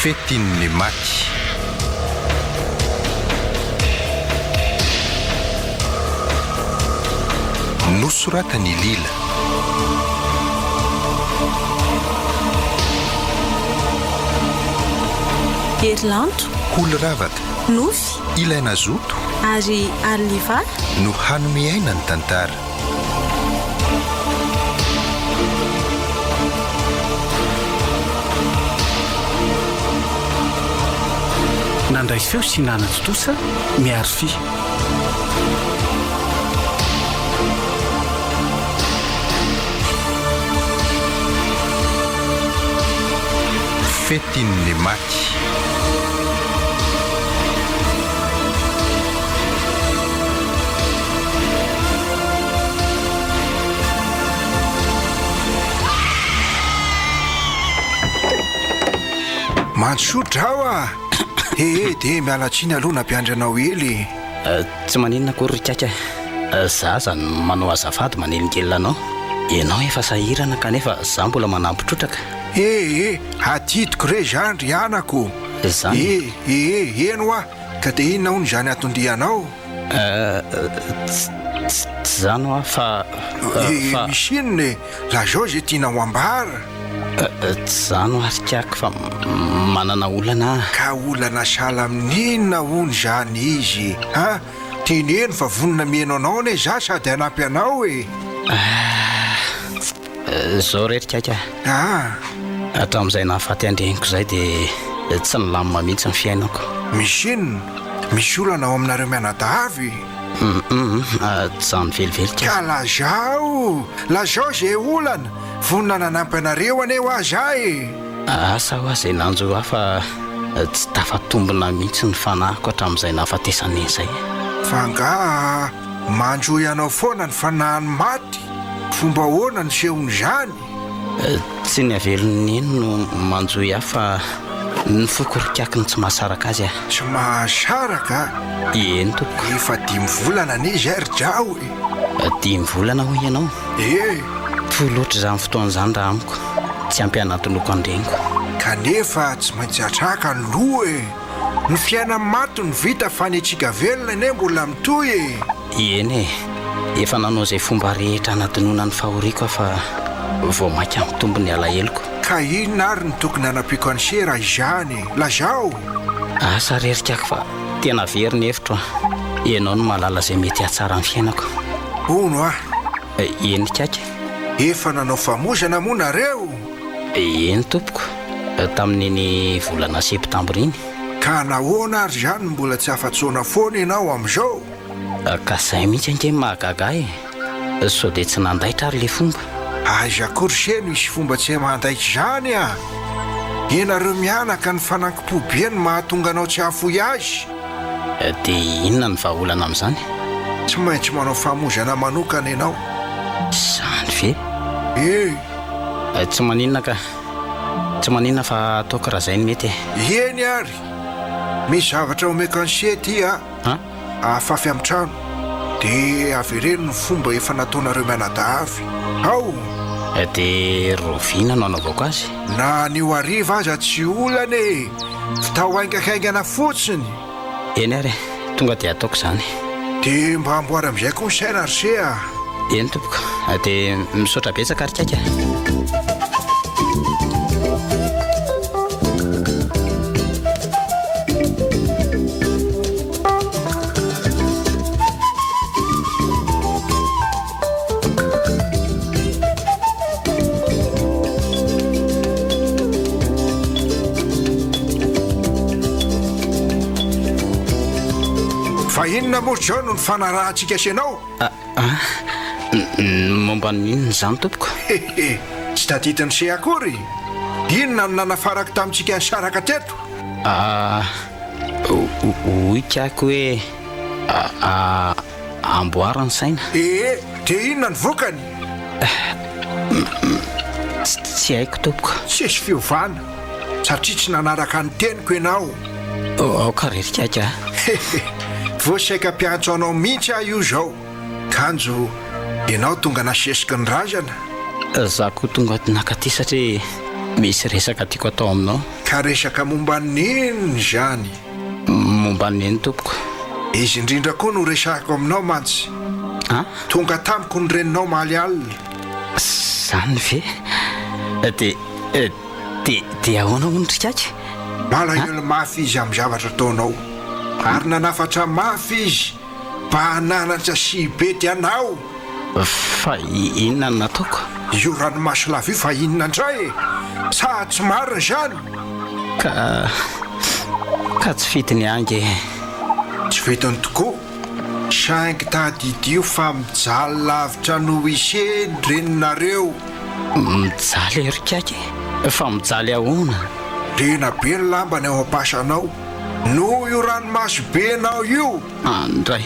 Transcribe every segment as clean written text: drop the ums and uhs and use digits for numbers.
Fetin'ny maty. Nosoratany Lila. Herilanitro. Olo-ravaka. Nofy. Ilaina zoto. Ary alivà. No hanomiaina ny tantara. Nandray feo sy nananjo tosa miaro fi. Fetin'ny maty. Mansotra aho a. De mialatsiny aloha nampiandranao ely. Tsy maninona kory rikaka. Za zany manao azafady manelinkelina anao. Ianao efa sahirana kanefa za mbola manampitrotraka. Atitiko re zandry anako. Zany? Eno a. Ka de inona hono zany atondianao? Tsy zany ho fa misy inone la zao zay tiana ho ambara. Tsy zany ho arikako fa manana olana. Ka olana sala amin'inona hono zany izy a? Teneno fa vonona mieno anao ne za sady hanampy anao e. Zao rery kaka. Hatramin'izay nahafaty andreniko izay dia tsy nilamina mihitsy ny fiainako. Misy inona? Misy olana ao aminareo mianadavy? Tsy zany velively ka. Ka lazao zay olana vonona nanampy anareo aneo aza e. Asa ho izay nanjo aho fa tsy tafatombona mihitsy ny fanahiko hatramin'izay nahafatesany izay. Fa nga manjo ianao foana ny fanahany maty. Fomba ahoana ny sehony zany? Tsy ny avelony iny no manjoy aho fa ny fokorikako ny tsy mahasaraka azy aho. Tsy mahasaraka? Eny tompoko. Efa 5 volana ne ry jao e. 5 volana ho ianao? Loatra izany fotoana izany raha amiko. Tsy ampy anatinoko andreniko. Kanefa tsy maintsy atraka ny loha e. Ny fiaina maty ny vita fanetsika velona ne mbola mitoy e. Eny e. Efa nanao izay fomba rehetra anadinoana ny fahoriako fa vao maika mitombo ny alaheloko. Ka inona ary ny tokony anampiko any sera izany? Lazao. Asa rerikako fa tena very ny hevitro. Ianao no mahalala izay mety hatsara ny fiainako. Ono a? Eny kaka. Efa nanao famozana moa nareo? Eny tompoko. Tamin'iny volana septambra iny. Ka nahoana ary zany mbola tsy afa-tsoana foana ianao amin'izao? Ka izay mihitsy anke mahagaga e. Sao dia tsy nandaitra ary le fomba. Aiza korseno isy fomba tsy mandaitra zany a. Ianareo mianaka ny fanankim-pobe ny mahatonga anao tsy hahafoy azy. Dia inona ny vahaolana amin'izany? Tsy maintsy manao famozana manokana ianao. Zany ve? Tsy maninona ka. Tsy maninona fa ataoko raha izay ny mety e. Eny ary. Misy zavatra omeko ansety a. Afafy amin'ny trano. Dia avereno ny fomba efa nataonareo mianadavy. Ao. Dia roviana no anaovako azy. Na nio hariva aza tsy olana e. Fitao haingakaingana fotsiny. Eny ary, tonga dia ataoko izany. Dia mba amboara amin'izay koa ny saina arsea. Eny tompoko. Dia misaotra betsaka ary kaka. Fa inona moa zao no ny fanarahantsika sianao? Momba n'inona izany tompoko? Tsy taditany se akory. Inona no nanafaraka tamintsika ny saraka teto? Hoy kako hoe amboarany saina. Dia inona ny vokany? Tsy haiko tompoko. tsisy fiovana satria tsy nanaraka ny teniko ianao. Aoka rerikaka. voasaika mpiantso anao mihitsy ah io zao kanjo ianao tonga nasesiky ny razana. Za koa tonga nakaty satria misy resaka tiako atao aminao. Ka resaka momba niny zany? Momba niny tompoko? Izy indrindra koa no resako aminao mantsy. Tonga tamiko ny reninao malialina. Zany ve? Dia ahoana ondrikaka? Malahelo mafy izy amin'ny zavatra ataonao ary nanafatra mafy izy mba hananatra sy bety anao. Fa inona no nataoko? Io ranomaso lava io fa inona indray sa tsy marina zany? Ka tsy fitiny ange. Tsy fitiny tokoa saingy tadidio fa mijaly lavitra no iseny reninareo. Mijaly erikaka? Fa mijaly ahoana? Rena be ny lambany ao ampasanao no io ranomaso be anao io. Andray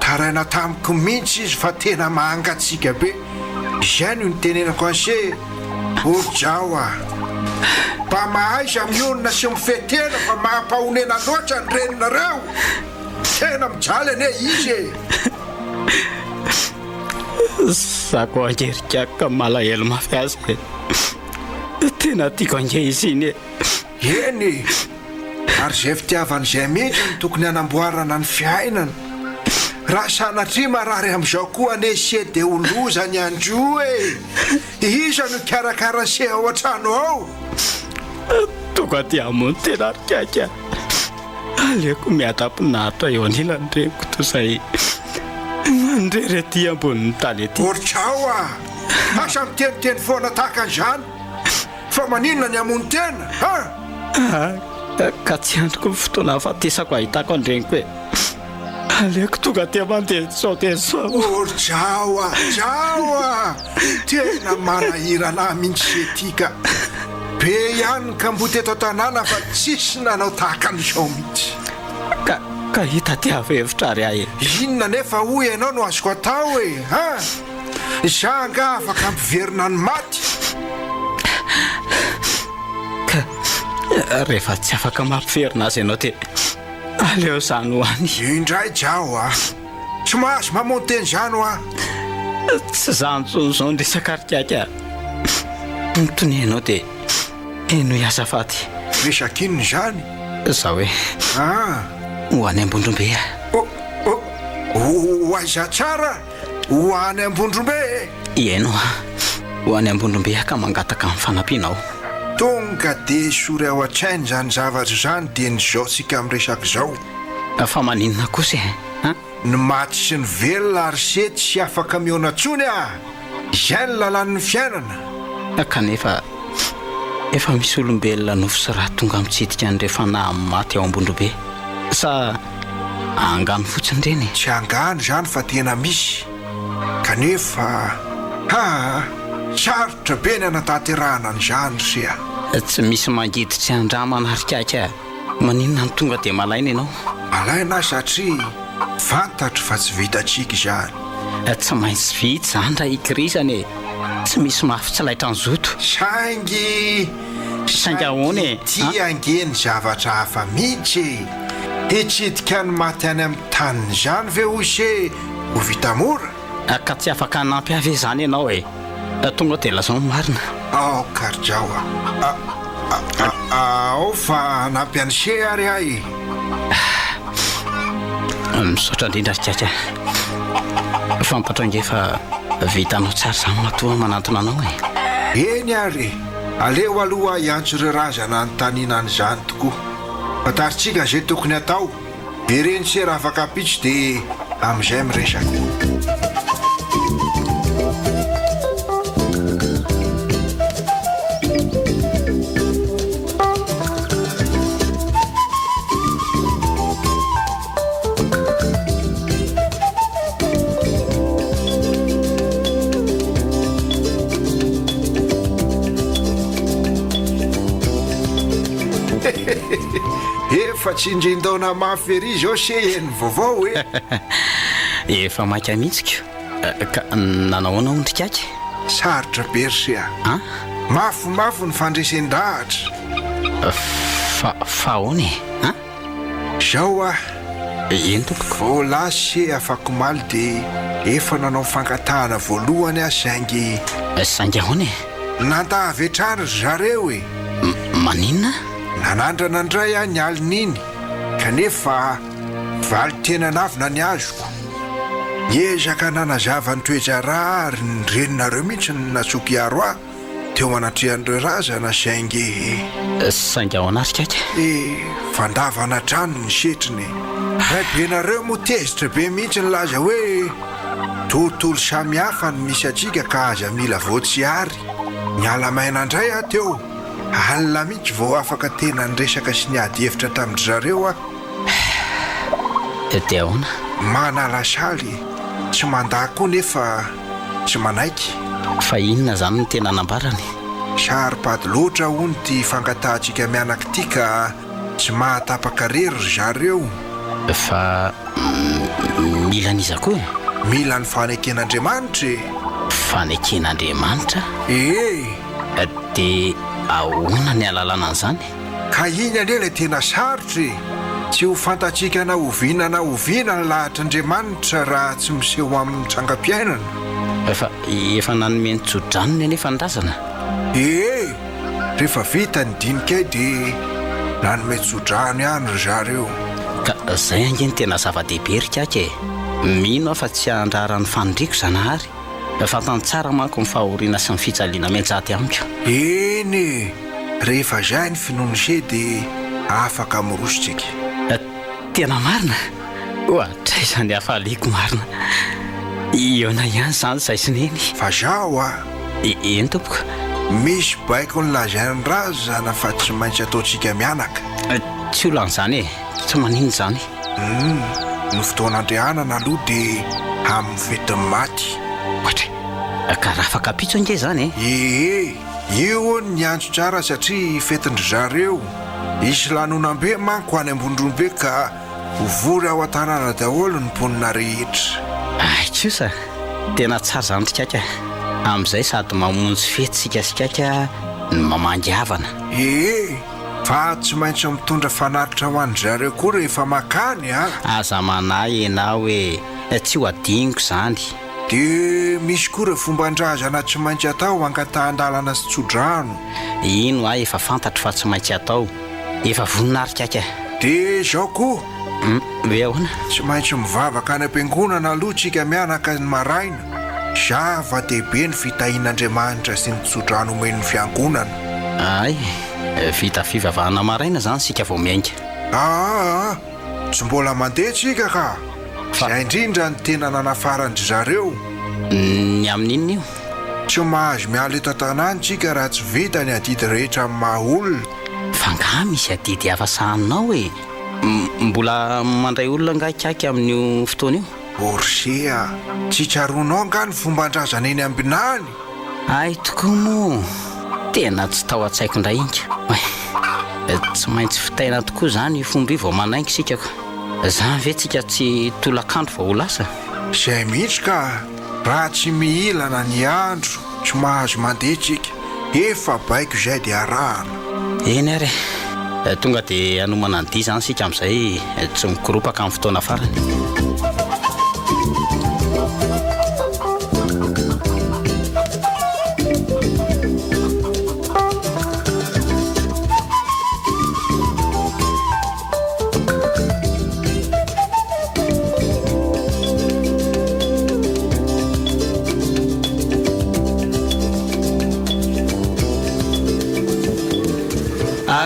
taraina tamiko mihitsy izy fa tena mahangatsika be. Izay no nitenenako anse orjao a mba mahaiza mionona sy mifetena fa mahampahonena loatra ny reninareo. Tena mijaly ane izy Zako angerikaka malahelo mafy azy. Tena tiako ange izy iny. Eny ary zay fitiavan'izay mihitsy no tokony hanamboarana ny fiainana. Raha sanatria marary amin'izao koa ane se de oloza ny andro iza no karakara se ao an-trano ao. Tonga dia amony tena rikaka. Aleoko miata-pinahitra eo anilany reniko toy izay mandrery aty ambonin'ny tany aty. Ortrao a asa miteniteny foana tahaka an'izany fa maninona ny amony tena ka tsy androko ny fotoana hafatesako ahitako andreniko hoe aleoko tonga dia mandeha sao dia sao. Orjao a tena manahirana mihitsy etika be ihany ka mbo teto tanàna fa tsisy nanao tahaka an'izao mihitsy. Ka hita tiavevitra ary ahy. Inona nefa hoy ianao no azoko atao za nga afaka ampiverina ny maty. Rehefa tsy afaka mampiverina azy ianao te aleo zany ho any. Indray jao a tsy mahazo mamonteny zany ho a. Tsy zany tsonizao ny resaka rikaka. Nitony ianao dia eno hiazafady. Resaka inony zany? Za hoe ho any Ambondrombe. Ho aiza tsara ho any Ambondrombe? Eno ho any Ambondrombe ka mangataka amin'ny fanampianao. Tonga de sory ao an-tsainy zany zavatra zany dia nyzao sika amin'ny resaka zao. Fa maninona kosa ny maty sy ny velona ary sety sy afaka miona tsony izay ny lalan'ny fiainana. Kanefa efa misy olombelona nofo sy raha tonga mitsidika ny rehefa na maty ao Ambondrombe sa angano fotsiny reny? Tsy angano zany fa tena misy kanefa sarotra be ny anatanterahana an'izany sia. Tsy misy mangiditra andramana rikaka. Maninona ny tonga dia malaina ianao? Malaina satria fantatro fa tsy vitatsika izany. Tsy maintsy vita zany raha ikirizany. Tsy misy mafy tsy laitra ny zoto. Saingy ahoana tia angeny zavatra hafa mihitsy hitsidika ny maty any amin'ny taniny zany ve hoise ho vita mora. Ka tsy afaka hanampy avy zany ianao tonga dia lazao marina. Karjao ao fa hanampy any se ary ahy. Misaotra indrindra rikaka. Fantatra ange fa vitanao tsara zany matoa manantona anao Eny ary aleo aloha hiantso ireo razana ny taninany zany tokoa. Fataritsika zay tokony atao vereny se raha afaka apitso dia amin'izay miresaka. Efa tsy indrin-daona mafy ery zao se eny vaovao efa maika mihitsy ka nanao anao ondrikaka? sarotra bersia a mafomafo ny fandresen-dahatra fa hony a zao a eny tompoko volasy afako maly dia efa nanao fankatahana voalohany a saingy saingy ahony nantahavetrany zareo e maninona nanandrana ndray a ny alin'iny kanefa valy tena navina ny azoko niezaka nanazava ny toejara ary ny reninareo mihitsy ny natsoky aro a teo anatrehan'ireo razana saingy ao anarikaka vandavana trano ny setriny ray benareo mo tezitra be mihitsy ny laza hoe tontolo samihafa ny misy atsika ka aza mila voatsiary ny alamaina indray a teo alina mihitsy vao afaka tena ny resaka sy ny ady hevitra tamin'ny zareo a dia ahoana manalasaly tsy mandaa koa nefa tsy manaiky fa inona zany ny tena nambarany saripady loatra hony ty fankatahantsika mianaka ity ka tsy mahatapaka rery zareo fa mila niza koa mila ny faneken'andriamanitra faneken'andriamanitra dia ahoana ny alalana an'izany ka iny anie lay tena sarotra tsy ho fantatsika na oviana na oviana ny lahatr'andriamanitra raha tsy miseho amin'ny trangam-piainana efa nanomeny tso-dranony anefa ny razana rehefa vita ny dinikay dia nanome tso-drano ihany ry zareo ka izay angeny tena zava-dehibe rikaka mino aho fa tsy andrarany fanondriko zanahary fantany tsara manko ny fahoriana sy ny fijaliana menjaty amiko eny rehefa zay ny finonoseh dia afaka mirositsika tena marina ohatray izany hafahaliko marina iona ihany zany zay sineny fa zao a eny tompoko misy baiko ny lazainy razana fa tsy maintsy ataontsika mianaka tsy olan'izany tsy manino zany ny fotoan'andrianana aloha dia amin'ny fetin'ny maty ohatra ka raha afaka pitso ange zany io ny antso tsara satria fetin-dry zareo isy lanonam-be manko any ambondrombe ka hovory ao an-tanàna daholo ny mponina rehetra kosa tena tsara zany tikaka amin'izay sady mamonjy fety sikaka ny mamangiavana fa tsy maintsy mitondra fanaritra ho an zareo koa rehefa makany a aza manahy enao hoe tsy ho adiniko zany dia misy koa re fomban-drazana tsy maintsy atao ankatahan-dalana sy tso-drano ino a efa fantatro fa tsy maintsy atao efa voninarikaka dia zao koa hoe ahoana tsy maintsy mivavaka any am-piangonana aloha tsika mianaka ny maraina zava-dehibe ny fitahian'andriamanitra sy ny tso-drano omen'ny fiangonana ay vita fivavahana maraina zany sika vao miainga tsy mbola mandeha tsika ka zay indrindra ny tena nanafarandry zareo ny amin'inona io tsy mahazo miala eto an-tanàny tsika raha tsy vita ny adidy rehetra amin'ny maha olona fa nga misy adidy hafasahanao hoe mbola mandray olona ngaikaky amin'io fotoana io orsea tsy tsaronao nga ny fomban-drazana eny ambinany ay tokoa moa tena tsy tao an-tsaiko indray inka tsy maintsy fitaina tokoa zany io fomba io vao manaingo sikako zany ve tsika tsy tolakandro vao ho lasa izay mihitsy ka raha tsy mihilana ny andro tsy mahazo mandeha tsika efa baiko izay dia arahana eny ary tonga dia hanomana ny dia zany sika amin'izay tsy mikoropaka amin'ny fotoana farany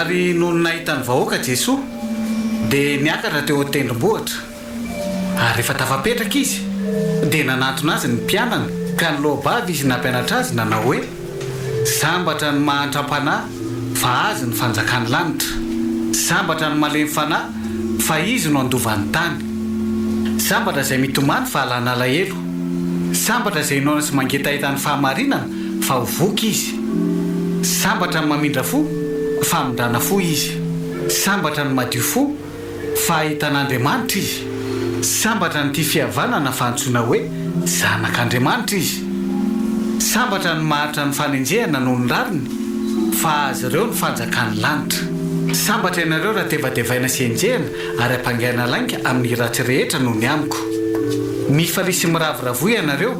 ary noho ny nahitany vahoaka Jesoa dia niakatra teo an-tendrombohitra ary rehefa tafapetraka izy dia nanantona azy ny mpianana ka ny lohabavy izy nampianatra azy nanao hoe sambatra ny mahantram-panahy fa azy ny fanjakany lanitra sambatra ny malemy fanahy fa izy no andovan'ny tany sambatra izay mitomany fa halana alahelo sambatra izay inaona sy mangetahitany fahamarinana fa hovoky izy sambatra ny mamindra fo fa mindrana fo izy sambatra ny madio fo fa ahitan'andriamanitra izy sambatra ny tia fihavanana fa antsoina hoe zanak'andriamanitra izy sambatra ny maharitra ny fanenjehana noho ny rariny fa azy ireo ny fanjakany lanitra. Sambatra ianareo raha tevadevaina sy enjehana ary ampangaina lainga amin'ny ratsy rehetra noho ny amiko. Mifalisy miravoravo ianareo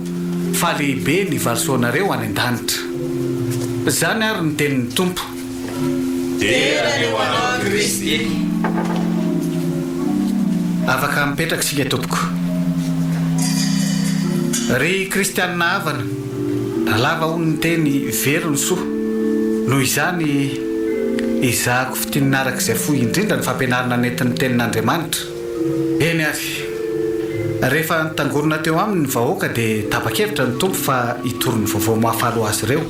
fa lehibe ny varisoanareo any an-danitra. Zany ary ny tenin'ny tompo. Terany ho anao Kristy. Afaka mipetraka sika tompoko. Ry kristianina havana, lava hono ny teny veriny soa. Noho izany izahako fitininaraka izay fohy indrindra ny fampianarana nentin'ny tenin'Andriamanitra. Eny ary, rehefa nitangorona teo aminy ny vahoaka dia tapa-kevitra ny tompo fa hitory ny vaovao mahafalo azy ireo.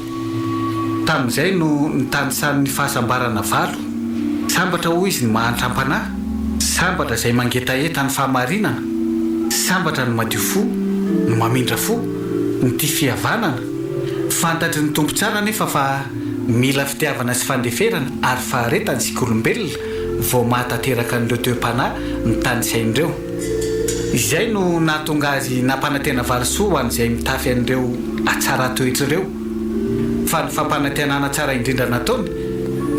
Tamin'izay no nitanisan'ny fahasambarana valo. Sambatra ho izy ny mahantram-panahy, sambatra izay mangetaeta ny fahamarinana, sambatra ny madio fo, ny mamindra fo, ny tia fihavanana. Fantatry ny tompo tsara nefa fa mila fitiavana sy fandeferana ary faharetany sy kolombelona vao mahatateraka n'ireo teo-panahy ny tany sain'ireo. Izay no nahatonga azy nampanantena varisoa ho an'izay mitafy an'ireo atsara toetra ireo. Fa ny fampanantenana tsara indrindra nataony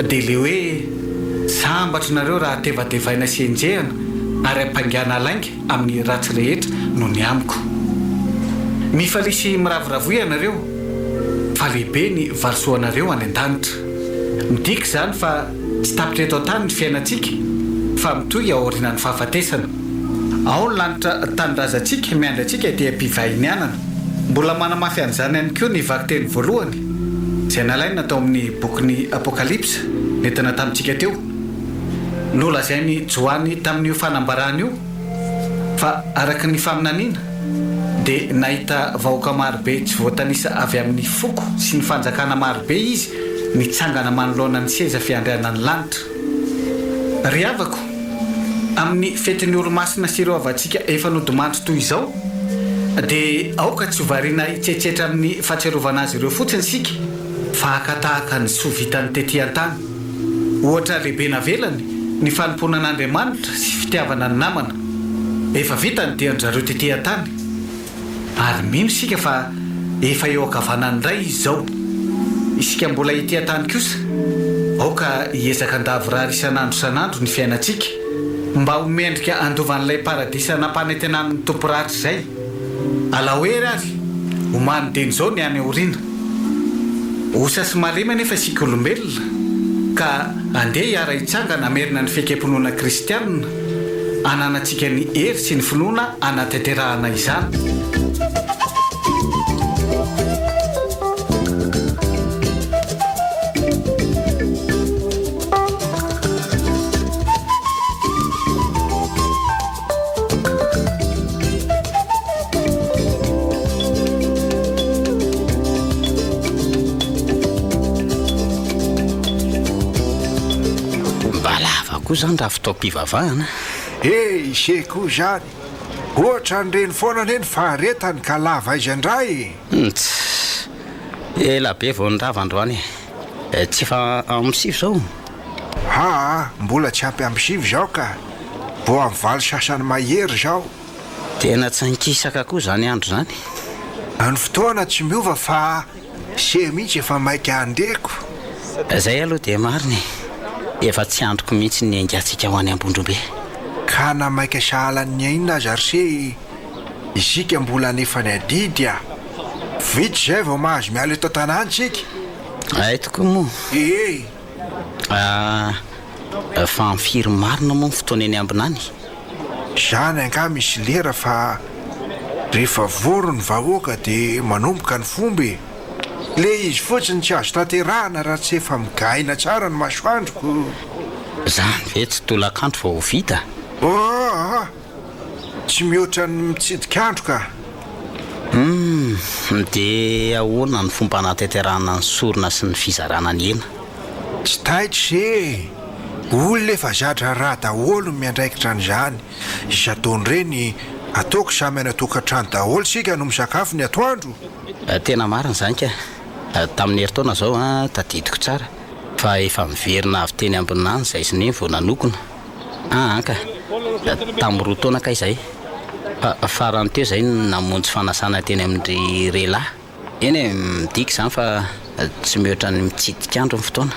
dia le hoe sambatra nareo raha tevadevaina sy enjehana ary ampangana lainga amin'ny ratsy rehetra noho ny amiko. Mifalisy miravoravo ianareo fa lehibe ny varisoanareo any an-danitra. Midika izany fa tsy tapitra eto an-tany ny fiainantsika fa mitohy aoriana ny fahafatesana. Ao ny lanitra tanindrazantsika miandrantsika dia mpivahiny anana. Mbola manamafy an'izany ihany koa ny vaky teny voalohany izay nalaina tao amin'ny bokin'ny Apokalipsa nentina tamintsika teo. Nolazainy Joany tamin'io fanambarana io fa araka ny faminaniana dia nahita vahoaka marobe tsy voatanisa avy amin'ny foko sy ny fanjakana marobe izy nitsangana manoloana ny seza fiandrianany lanitra. Ry havako, amin'ny fetin'ny olo-masina sy ireo avantsika efa nodimandry toy izao dia aoka tsy hovariana hitsetsetra amin'ny fahatsiarovana azy ireo fotsiny sika fa hakatahaka ny soa vitany tetỳ an-tany. Ohatra lehibe navelany ny fanompoana an'Andriamanitra sy fitiavana ny namana. Efa vitany dia anjareo tetỳ an-tany. Ary mino sika fa efa eo ankavanany iray izy izao. Isika mbola etỳ an-tany kosa aoka hiezaka andavorary isan'andro ny fiainantsika mba ho mendrika andovan'ilay paradisa nampanantenan'ny tompo ratsy izay. Alahoery ary homany deny izao ny any aoriana. Osasy malema nefa sika olombelona ka andeha hiara hitsangana merina ny fiekam-pinoana kristianina ananantsika ny hery sy ny finoana anatanterahana izany. Koa zany raha fitaom-pivavahana izay koa zany ohatra nyreny foana reny faharetany ka lava izy andray. Ela be vao nyrava androany tsy efa am'sivy zao. Mbola tsy ampy am'sivy zao ka vo amin'ny valo sasany mahery zao. Tena tsy hankisaka koa zany andro zany. Ny fotoana tsy miova fa se mihitsy efa maika andreko. Zay aloha dia mariny. Efa tsy androko mihitsy ny engatsika ho any Ambondrobe. Ka namaika sahalan'ny ainina azy ary se isika mbola nefa ny adidy a. Vitsy zay vao mahazo miala eto tanàntsika. Ay tokoa moa. Fa mifiry marina moa ny fotoana eny ambinany. Zany anga misy lera fa rehefa voro ny vahoaka dia manomboka ny fomby. Le izy fotsiny tsy azo tanterahana raha tsy efa migaina tsara ny masoandroko. Zany ve tsy tolakandro fa ho vita? Tsy mihoatra ny mitsidikandro ka. Dia ahoana ny fomba anatanterahana ny sorona sy ny fizarana ny hena? Tsy taitra se olona efa zatra raha daholo miandraikitra an'izany. Izy ataony reny ataoko samy anatokantrano daholo sika no misakafo ny atoandro. Tena marina zany ka. Tamin'ny heritaona zao tadidiko tsara fa efa miverina avy teny ambinany izay sy ny vao nanokona. Ka tamin'ny roa taona ka izay farany teo izay namonjy fanasana teny amin'ny relahy eny e midika izany fa tsy mihoatra ny mitsidika andro ny fotoana.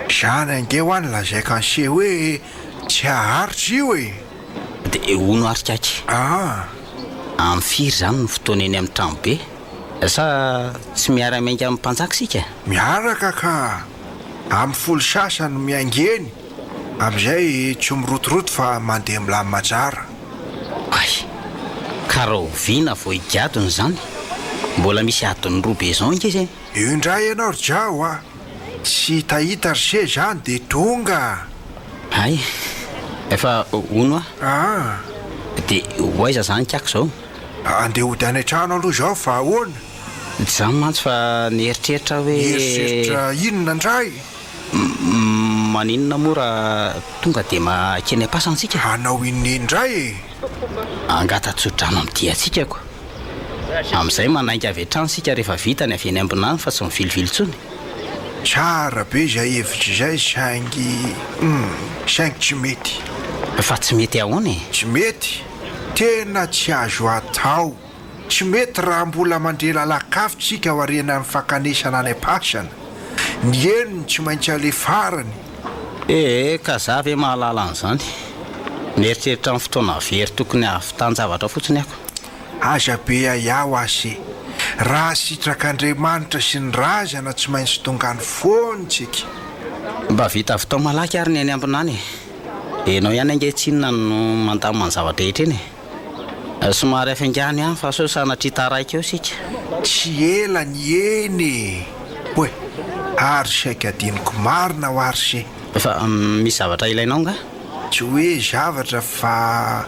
Zany ange ho any lazaiko anse hoe tsy aharitra io e. Dia ono arikaky amin'ny firy izany ny fotoana eny amin'ny tranobe sa tsy miara-mainga amin'ny mpanjaka sika? Miaraka ka amin'ny folo sasany miaingeny amin'izay tsy mirotoroto fa mandeha milamy majara. Ay, ka raha oviana vao higadony izany mbola misy adiny roa be zao izy. Io indray ianao ry jao a, tsy tahita ry se zany dia tonga. Ay, efa ono dia hoaiza zany kako zao? Andeha hody any an-trano aloha zao fa ahoana? Izany mantsy fa nieritreritra hoe eritreritra inona indray? Maninona moa raha tonga dia makeny am-pasana antsika? Hanao inona indray e? Angatatsodrano amin'ny diantsika ko. Amin'izay manainga avy hatrany sika rehefa vita ny avy eny ambonany fa tsy mivilivily intsony. Tsara be izay hevitra izay saingy tsy mety. Fa tsy mety ahoana e? Tsy mety, tena tsy azo atao. Tsy mety raha mbola mandrela lakafotsika ho arena amin'ny fankanesana any am-pasana. Ny enony tsy maintsy alefarany. Ka za ve mahalala an'izany? Nieritreritra amin'ny fotoana very tokony havitan-javatra fotsiny ako. Aza be iaho ase. Raha sitrak'Andriamanitra sy ny razana tsy maintsy tonga ny fontsika. Mba vita avy tao malaky ary ny any ambonany. Enao ihany angetsinina no mandamina ny zavatra rehetra eny. Somary afangany ihany fa sao sanatria taraiky eo sika. Tsy ela ny eny. Hoe, ary saika adiniko marina ho ary se. Fa misy zavatra ilainao nga? Tsy hoe zavatra fa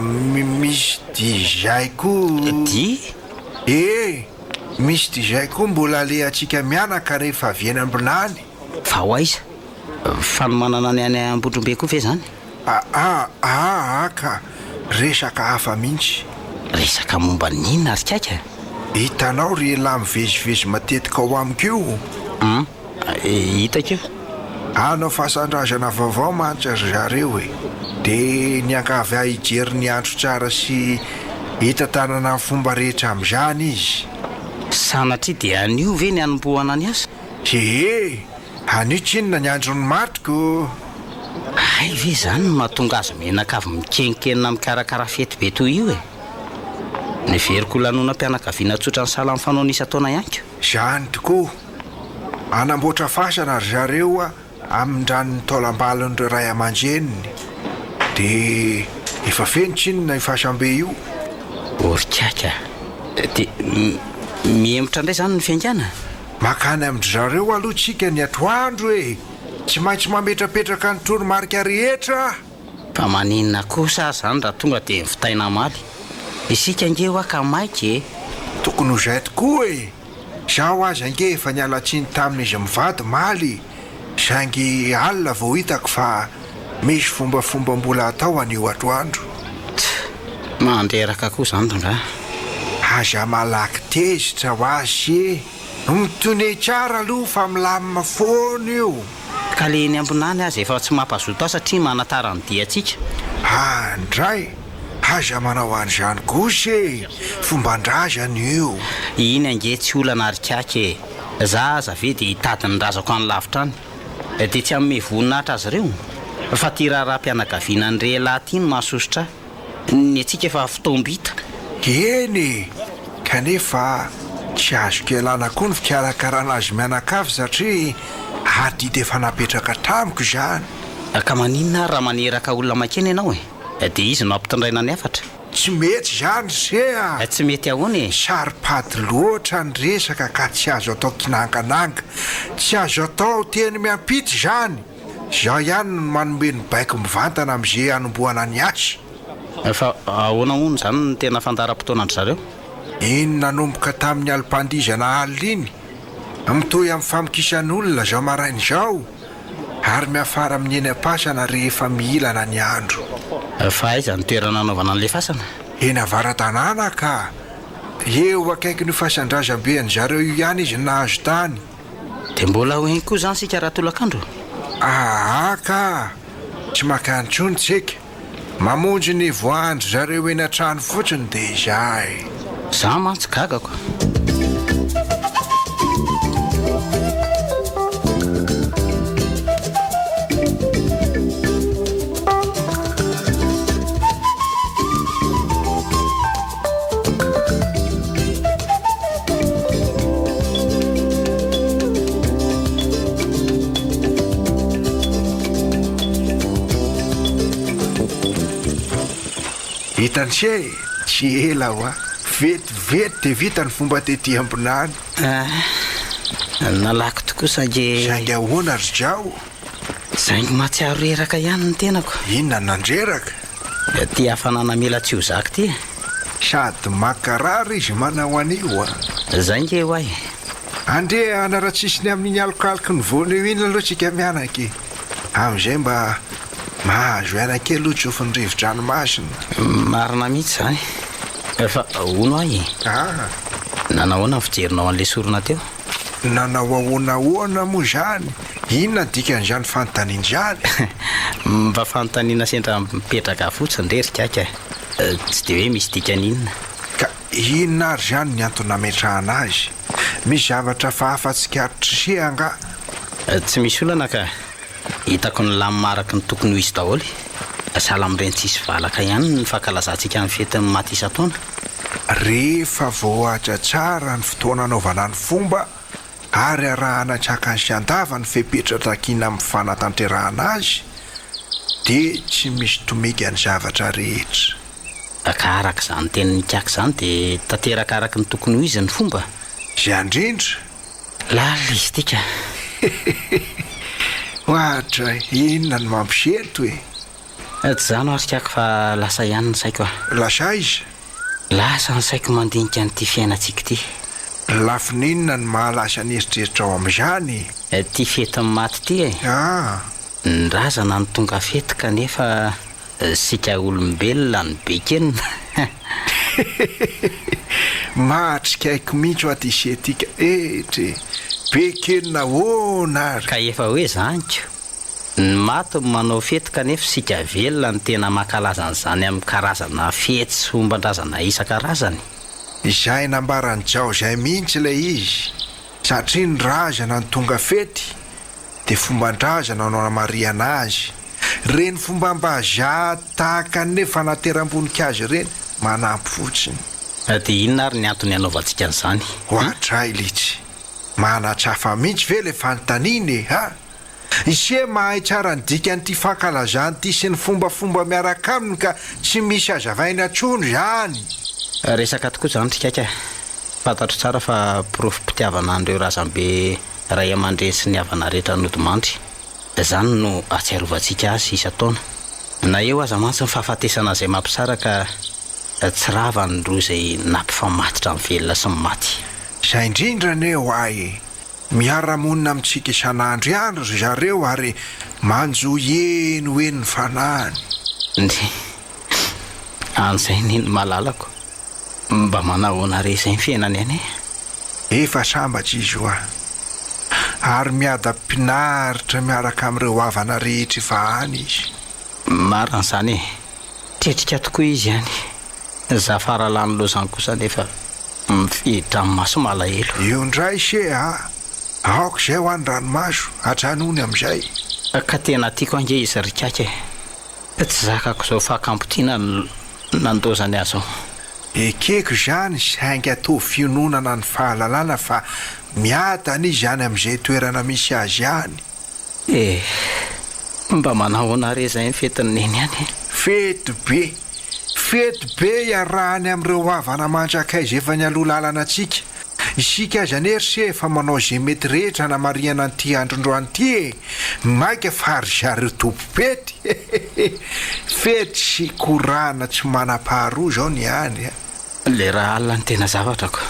misy dizay koa. Di? Misy dizay koa mbola alehantsika mianaka rehefa avy eny ambonany. Fa hoaiza? Fanomanana ny any Ambondrombe koa ve zany? Ka resaka hafa mihitsy. Resaka momba n'inona ary kaka? Hitanao ry lahy mivezivezy matetika ao amiko io. Hitako io. Anao fahasan-drazana vaovao mantsy ry zareo e. Dia niankavy ahy hijery ny andro tsara sy hitantanana ny fomba rehetra amin'izany izy. Sanatria dia anio ve ny anombohana ny asa? Anio tsinona ny andro ny matiko. Ay ve zany no mahatonga azy menaka avy mikenikena mikarakara fety be toy io e? Ny veriko lanonam-pianakaviana tsotra ny sala amin'ny fanaona isa-taona ihany ko. Zany tokoa. Anamboatra fasana ry zareo amin'ny taolam-balon'ireo ray aman-dreniny. Dia efa feno tsinona io fahasambe io. Orikaka. Dia miemotra indray zany ny fiangana? Makany amin'ny zareo aloha tsika ny atoandro e. Tsy maintsy mametrapetraka ny toromarika rehetra. Fa maninona kosa zany raha tonga dia mivitaina maly. Isika ange ho aka maiky e. Tokony ho zay tokoa e. Zaho azy ange efa nialatsiny tamin'izy mivady maly. Saingy alina vao hitako fa misy fombafomba mbola atao an'io atoandro. Mandreraka koa zany tonga. Aza malaky tezitra ho azy mitone tsara aloha fa milamina foana io. Ka le ny ambonany azy efa tsy mampazoto aho satria manatara ny diantsika. Ndray aza manao an'izany kosa e. Fomban-drazana io. Iny ange tsy olana arikaky e. Za aza ve dia hitady ny razako any lavitra any. Dia tsy amin'ny voninahitra azy ireo. Fa ty raharam-pianakaviana ny rehilahy ty no mahasosotra. Ny antsika efa fitombita. Eny kanefa tsy azoko ialana koa ny fikarakarana azy mianakavy satria adida efa napetraka tamiko izany. Ka maninona raha maneraka olona makeny ianao e? Dia izy no ampitondraina ny hafatra. Tsy mety izany sea. Tsy mety ahoana e? Saripady loatra ny resaka ka tsy azo atao kinangananga. Tsy azo atao teny miampita izany. Zaho ihany no manome ny baiko mivantana amin'izay anombohana ny asa. Fa ahoana hono izany ny tena fandaram-potoana andry zareo? Iny nanomboka tamin'ny alim-pandizana alina iny. Mitohy amin'ny famokisan'olona zao maraina izao. Ary miafara amin'ny eny am-pasana rehefa miilana ny andro. Fa aiza ny toerana anaovana an'ilay fasana? Eny avaran-tanàna ka. Eo akaiky ny fahasan-drazam-be any zareo io ihany izy nahazo tany. Dia mbola ho eny koa zany sika raha tolakandro? Ka tsy makany intsony tsika. Mamonjy ny voandro zareo eny an-trano fotsiny dia izay. Za mantsy gagako. Hitanse tsy ela ho a vetivety de vita ny fomba tety ambinany nalako tokoa sange zangy ahoana ry drao zaingy mahatsiaro reraka ihany ny tenako inona nandreraka ty hafanana mila tsy ho zaka ty sady makarary izy manao anio a zainge ho ay andre anaratsisiny amin'ny alokaloky ny voana eo iny aloha tsika mianaky amin'izay mba mahazo ianakely otsofony rivo-dranomasina marina mihitsy zany efa ono ay nanahoana ny fijerinao an'le sorona teo nanao ahoanahoana moa zany inona dikan'izany fanontanian'izany mba fanontaniana sendra mipetraka fotsiny rerikaka tsy de hoe misy dikan'inona ka inona ary zany ny antony ametrahana azy misy zavatra fahafa-tsikarotrisia anga tsy misy olana ka hitako ny lamimaraky ny tokony ho izy daholy sala amin'ireny tsisy valaka ihany ny fankalazantsika ny fetiny maty isa-taona rehefa voahatra tsara ny fotoana anaovana ny fomba ary arahana tsaka ny siandava ny fepetratakina amin'ny fanatanterahana azy dia tsy misy tomika ny zavatra rehetra ka araka izany tenin'ny kiaka izany dia tanteraka araky ny tokony ho izy ny fomba zay andrindra lala izy tika ohatra inona ny mampiseto e tsy zany arikako fa lasa ihany ny saiko lasa izy lasa ny saiko mandinika n'ity fiainantsika ity lafininona ny mahalasa ny eritreritra ao amin'izany ty fetiny maty ty e ny razana ny tonga fety kanefa sika olombelona ny bekenina mahatrikaiko mihitsy ho aty setika etre bekenina hoana ary ka efa hoe zaniko ny maty manao fety kanefa sika velona ny tena mankalazan'izany amin'ny karazana fety sy fomban-drazana isan-karazany izay nambarany jao izay mihitsy ilay izy satria ny razana ny tonga fety dia fomban-drazana no anamariana azy reny fomba mba tahaka nefa nateram-boninkazo ireny manampy fotsiny dia inona ary ny antony anaovantsika an'izany ohatra ilitsy manatsafa mihitsy ve le fanontaniana e ha ise mahay tsara ny dikan'ity fankalazany ity sy ny fombafomba miaraka aminy ka tsy misy azavaina atsony zany resaka tokoa zany trikaika fantatro tsara fa profim-pitiavana an'ireo razambe ray aman-dreny sy ny havana rehetra nodimandry zany no atsiarovantsika azy isa-taona na eo aza mantsy ny fahafatesana izay mampisaraka tsy ravany roa izay nampifamatitra ny velona sy ny maty zay indrindra neo ay miara-monina amintsika isan'andro ihany ry zareo ary manjo eno hoe ny fanahany an'izay niny malalako mba manahoana re izay ny fiainany any efa sambatra izy ho a ary miada-pinaritra miaraka amin'ireo havana rehetra efa any izy maran'izany e tetrika tokoa izy ihany za faralany lozany kosa nefa mifiditra amin'ny maso malahelo io ndray se aoko izay ho any ranomaso atranony amin'izay ka tena tiako ange izy rikaka e tsy zakako izao fahakampotiana nandozany azo ekeko zany saingy atao fiononana ny fahalalana fa miadana izy any amin'izay toerana misy azy any mba manahoana re izay ny fetiny neny any fety be iarahany amin'ireo havana mandrakaizy efa ny aloha lalana antsika isika azy anery se efa manao zay mety rehetra namariana n'ity androndroany ity e maika fa ry zareo tompopety fety sy korana tsy manam-paharoa zao ny any le raha alina ny tena zavatrako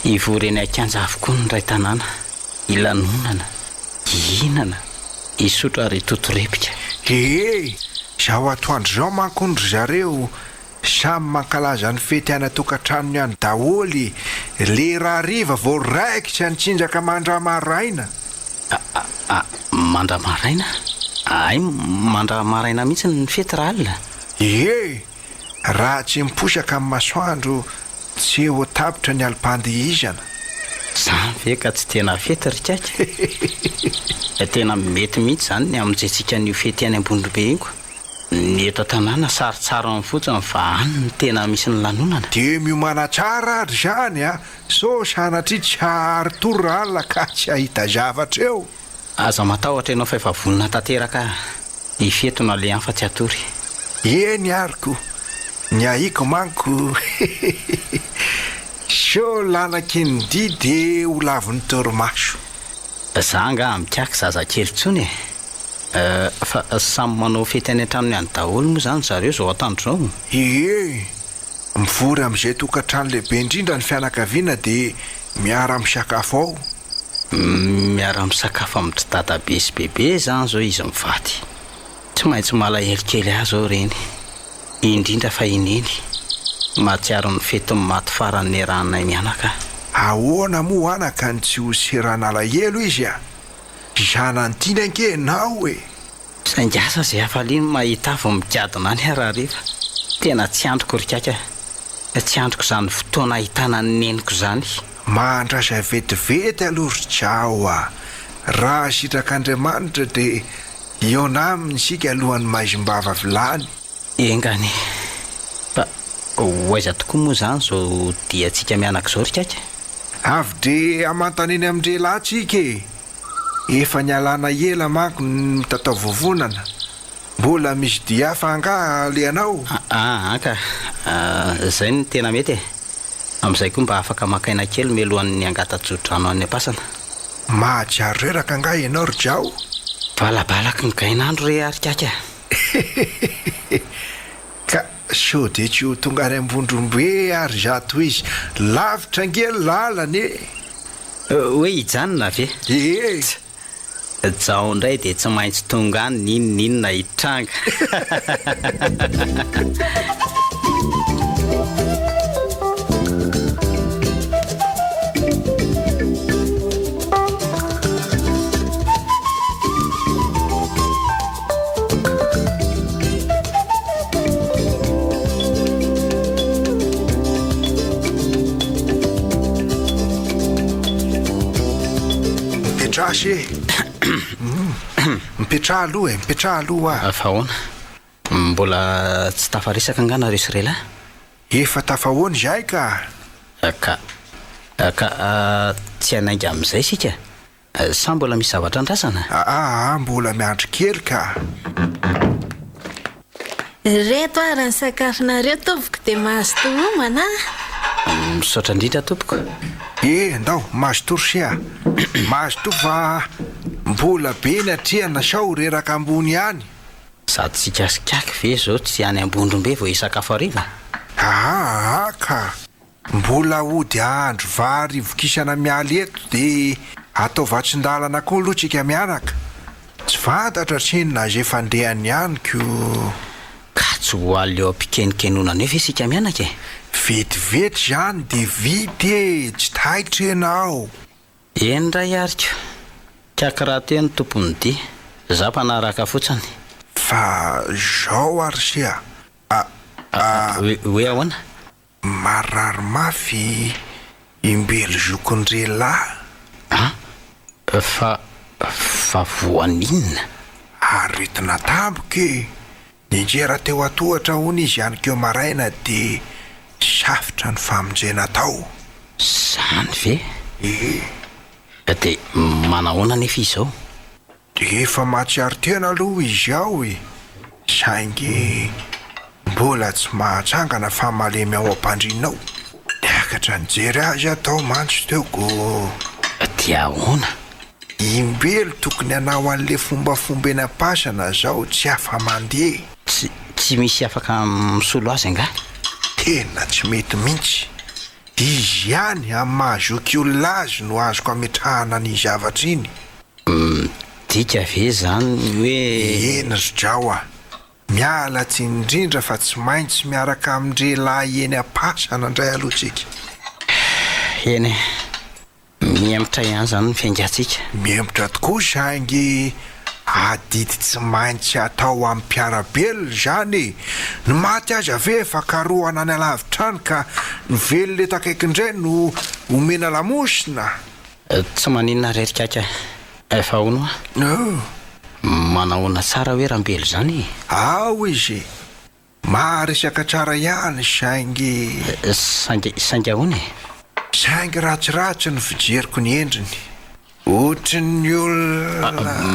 ivoreny akanja avokoa ny ray tanàna ilanonana ihinana isotra ary totorepika zaho atoandro zao manko ny ry zareo samy mankalaza ny fety any atokantranony any daholy le raha riva vao raikitra ny tsinjaka mandramaraina mandramaraina ay mandramaraina mihitsy ny fety raha alina raha tsy miposaka amin'ny masoandro tsy eo tapitra ny alipandihizana Zany ve ka tsy tena fety rikaka. Tena mety mihitsy zany ny amin'izay ny fety any Ambondrobe iny ko. Ny eto tanàna saritsara amin'ny fotsiny fa any ny tena misy ny lanonana. De miomana tsara ary zany a. So sanatria tsy hary tora alina ka tsy ahita zavatra eo. Aza matahotra ianao fa efa vonona tanteraka ifetona le fa tsy atory. Eny ariko. Ny ahiko manko. So lanaky ny didy ho lavon'ny torimaso. Za nga mikaka zazakely tsony fa samy manao fety any an-tranony any daholo moa zany zareo zao atandro zao. Mivory amin'izay tokantrano lehibe indrindra ny fianakaviana dia miara misakafo ao. Miara misakafo amin'ny dadabe sy bebe zany zao izy mivady. Tsy maintsy malahelo kely azy ao reny. Indrindra fa ineny mahatsiaro ny fety maty faran'ny ranay mianaka. Ahoana moa anaka ny tsy ho serana alahelo izy a? Zanany tiana ankenao e. Saingasa zay hafaliny mahita avy mikadina any ararefa. Tena tsy androko rikaka. Tsy androko zany fotoana ahitana ny neniko zany. Mahandrasa vetivety aloha ry Jao a. Raha sitrak'Andriamanitra dia eo naminy isika alohan'ny maizimbava vilany. Engany. Fa hoaiza tokoa moa zany zao dia antsika mianaka zao rikaka. Avy de amantana eny amin'ire lahtsika e. Efa nialana ela manko ny tatao vovonana. Mbola misy dia hafa nga leanao. Ka zay ny tena mety e. Amin'izay koa mba afaka makaina kely melohan'ny angata-jodrano any am-pasana. Mahatsiaro reraka nga ianao ry Jao. Balabalaka ny gainandro re arikaka. Ka so de tsy ho tonga any Ambondrombe ary zato izy. Lavitra ngely lalany e. Hoe hijanona ve? Jao indray dia tsy maintsy tonga any ninona hitranga. Mipetraha aloha Fa ahoana? Mbola tsy tafarisaka nga nareo sy rela? Efa tafahoany zay ka. Tsy hanainga amin'izay sika. Sa mbola misy zavatra andrasana? Mbola miandry kely ka. Reto ary ny sakafonareo tompoko dia mahazo tomomana. Misaotra indrindra tompoko. Ndao mahazo torsia. Mahazo to fa mbola be ny atrehana sao reraka ambony any. Sady tsikasikaky ve zao tsy any Ambondrombe vao hisakafo hariva? Ka mbola hody andro vary vokisana mialy eto dia atao vatsin-dalana koa aloha tsika mianaka. Tsy fantatra tsinona zay fandehany ihany ko. Ka tsy ho aly eo ampikenikeninona nefa isika mianaka e. Vetivety zany dia vity e. Tsy taitra ianao. Eny ray arika. Kakaraha teo ny tompony dia. Za mpanaraka fotsiny. Fa zao arisia. Hoe ahoana? Marary mafy imbelo zokon-drelahy. Fa voaninona? Aretina tampoka e. Nijera teo atohatra hony izy ihany keo maraina dia safotra ny famonjena tao. Zany ve? Dia manahoana nefa izy zao? Dia efa mahatsiaro tena aloha izy ao e. Saingy mbola tsy mahatsangana fa malemy ao am-pandrinao. Niakatra nijery azy atao mantso teoko. Dia ahoana? Imbelo tokony hanao an'le fombafomba eny am-pasana zao tsy afa mandeha. Tsy misy afaka misolo azy nga? Tena tsy mety mihitsy. Izy ihany amin'ny mahazoky olona azy no azoko ametrahana ny zavatra iny. Dika ve zany hoe... Eny ry Jao a. Miala tsy indrindra fa tsy maintsy miaraka amin'irelahy eny am-pasana indray aloha tsika. Eny mihemotra ihany zany ny fiaingatsika. Mihemotra tokoa saingy adidy tsy maintsy atao amin'ny mpiarabelona zany ny maty azy ave fa karohana any alavitrany ka ny velo le takaiky-indray no omena lamosina. Tsy maninona rerikaka efa ono manahoana tsara hoe rambelo zany. Ao izy maharesaka tsara ihany saingy saingy ahoana saingy ratsiratsy ny fijeriko ny endriny ohatry ny olona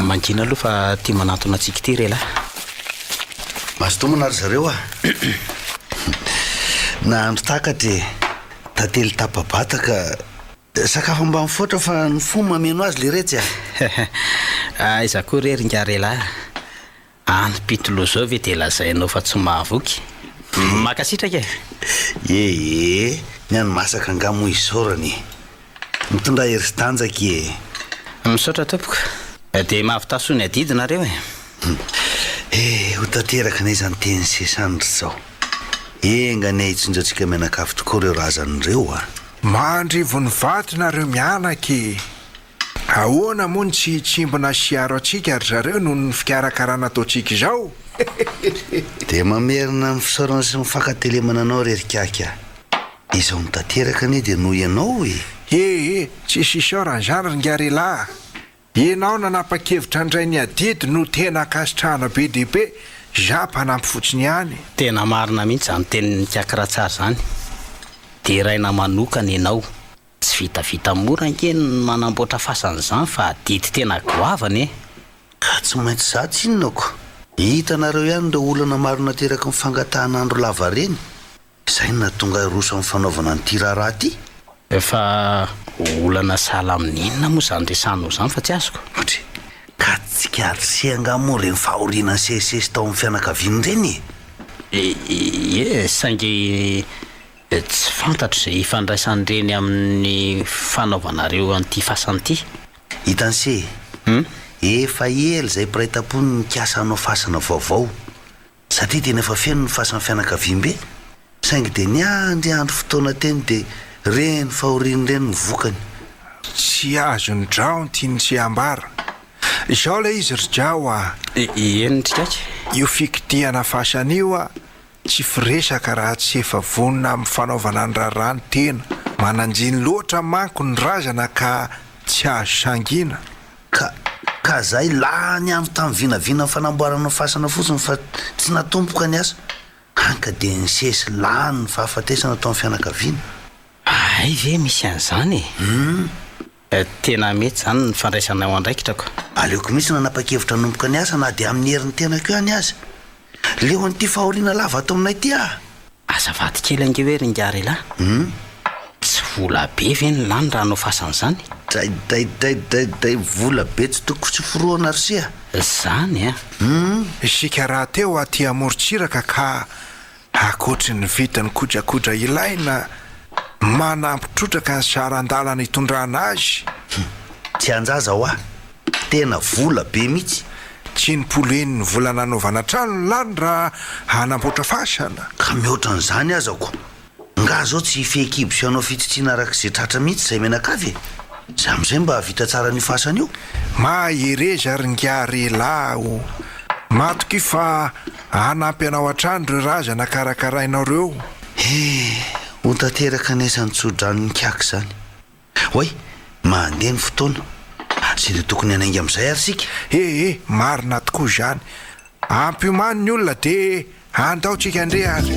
mangina aloha fa tia manatona antsika ty rela mazotomana ary zareo nahandro takatra tately tapabataka sakafo mba mifoatra fa ny fo mameno azy le retsy aiza koa reringarela anypitolo zao ve de lazainao fa tsy mahavoky makasitraka ny any masaka angamo izorany mitondra herizitanjaka misaotra tompoko de mahavitasony adidinareo ho tanteraka na izany teny sesandry zao engany hitsindratsika mianakavy tokoa reo razan'ireo mandrivo ny vatinareo mianaky ahoana moa ny tsy tsimbona siaro atsika ary zareo noho ny fikarakarana ataotsika izao de mamerina ny fisaorana sy mifankatelemana anao rerikaka izao nitanteraka ane de noho ianao tsy sisaorana zany ringarelahy ianao nanapa-kevitra andray ny adidy no tena akasitrahana be dehibe za mpanampy fotsiny ihany tena marina mihitsy zany tenin'ny kiakiratsara zany de raina manokana ianao tsy vitavita mora nke manamboatra fasan'izany fa adidy tena goavany ka tsy maintsy za tsy inonako hitanareo ihany reo olana maro nateraka mifangatahana andro lava reny izay natonga roso amin'ny fanaovana ny tiraraha ty efa olana sala amin'inona moa zany resanao zany fa tsy azoko ka tsy karisehangamo reny fahoriana sesesy tao amin'ny fianakaviany reny saingy tsy fantatro zay ifandraisan'ireny amin'ny fanaovanareo an'ity fasan'ity hitanse efa ely zay piraitapony nikasa anao fasana vaovao satria tena efa feno ny fasan'ny fianakaviam-be saingy de niandry andro fotoana teny de reny fahoriany reny ny vokany tsy azo ny drao ny tiany tsy ambara izao le izy ry drao entrikaka io fikitiana fasan'io tsy firesaka raha tsy efa vonina amin'ny fanaovana ny rarany tena mananjiny loatra manko ny razana ka tsy azo sangina ka zay lany andro tamin'ny vinavina ny fanamboarana fasana fotsiny fa tsy natompoka ny asa anka de ny sesy lany ny fahafatesana tao amin'ny fianakaviana ay ve misy an'izany tena mety zany ny fandraisana ao andraikitrako aleoko mihitsy nanapa-kevitra nompoka ny asa na de amin'ny herin'ny tenako ihany azy leo an'ity fahoriana lava atao aminay ty azavady kely ange hoe ringarelahy tsy vola be ve ny lany raha anao fasan'izany day vola be tsy toko tsy foroana rysia zany isika raha teo aty amorotsiraka ka akoatry ny vitany kodrakodra ilaina manampitrotraka ny sarandalana hitondrana azy tsy anjaza ho tena vola be mihitsy tsy nipoloeny ny vola nanaovana trano ny lany raha hanamboatra fasana ka mihoatra n'izany azako nga zao tsy fehikibo sy anao fititsiana arak'izay tratra mihitsy zay menakavy za am'izay mba vita tsara ny fasana io mahereza ringarelaho matoky fa hanampy anao an-trano reo razana karakarainaoreo ho tanteraka nezany tsodrano nikiaky zany hoy mandeha ny fotoana sy de tokony hanaingy amin'izay ary sika marina tokoa zany ampyomany ny olona de andaotsika andre ary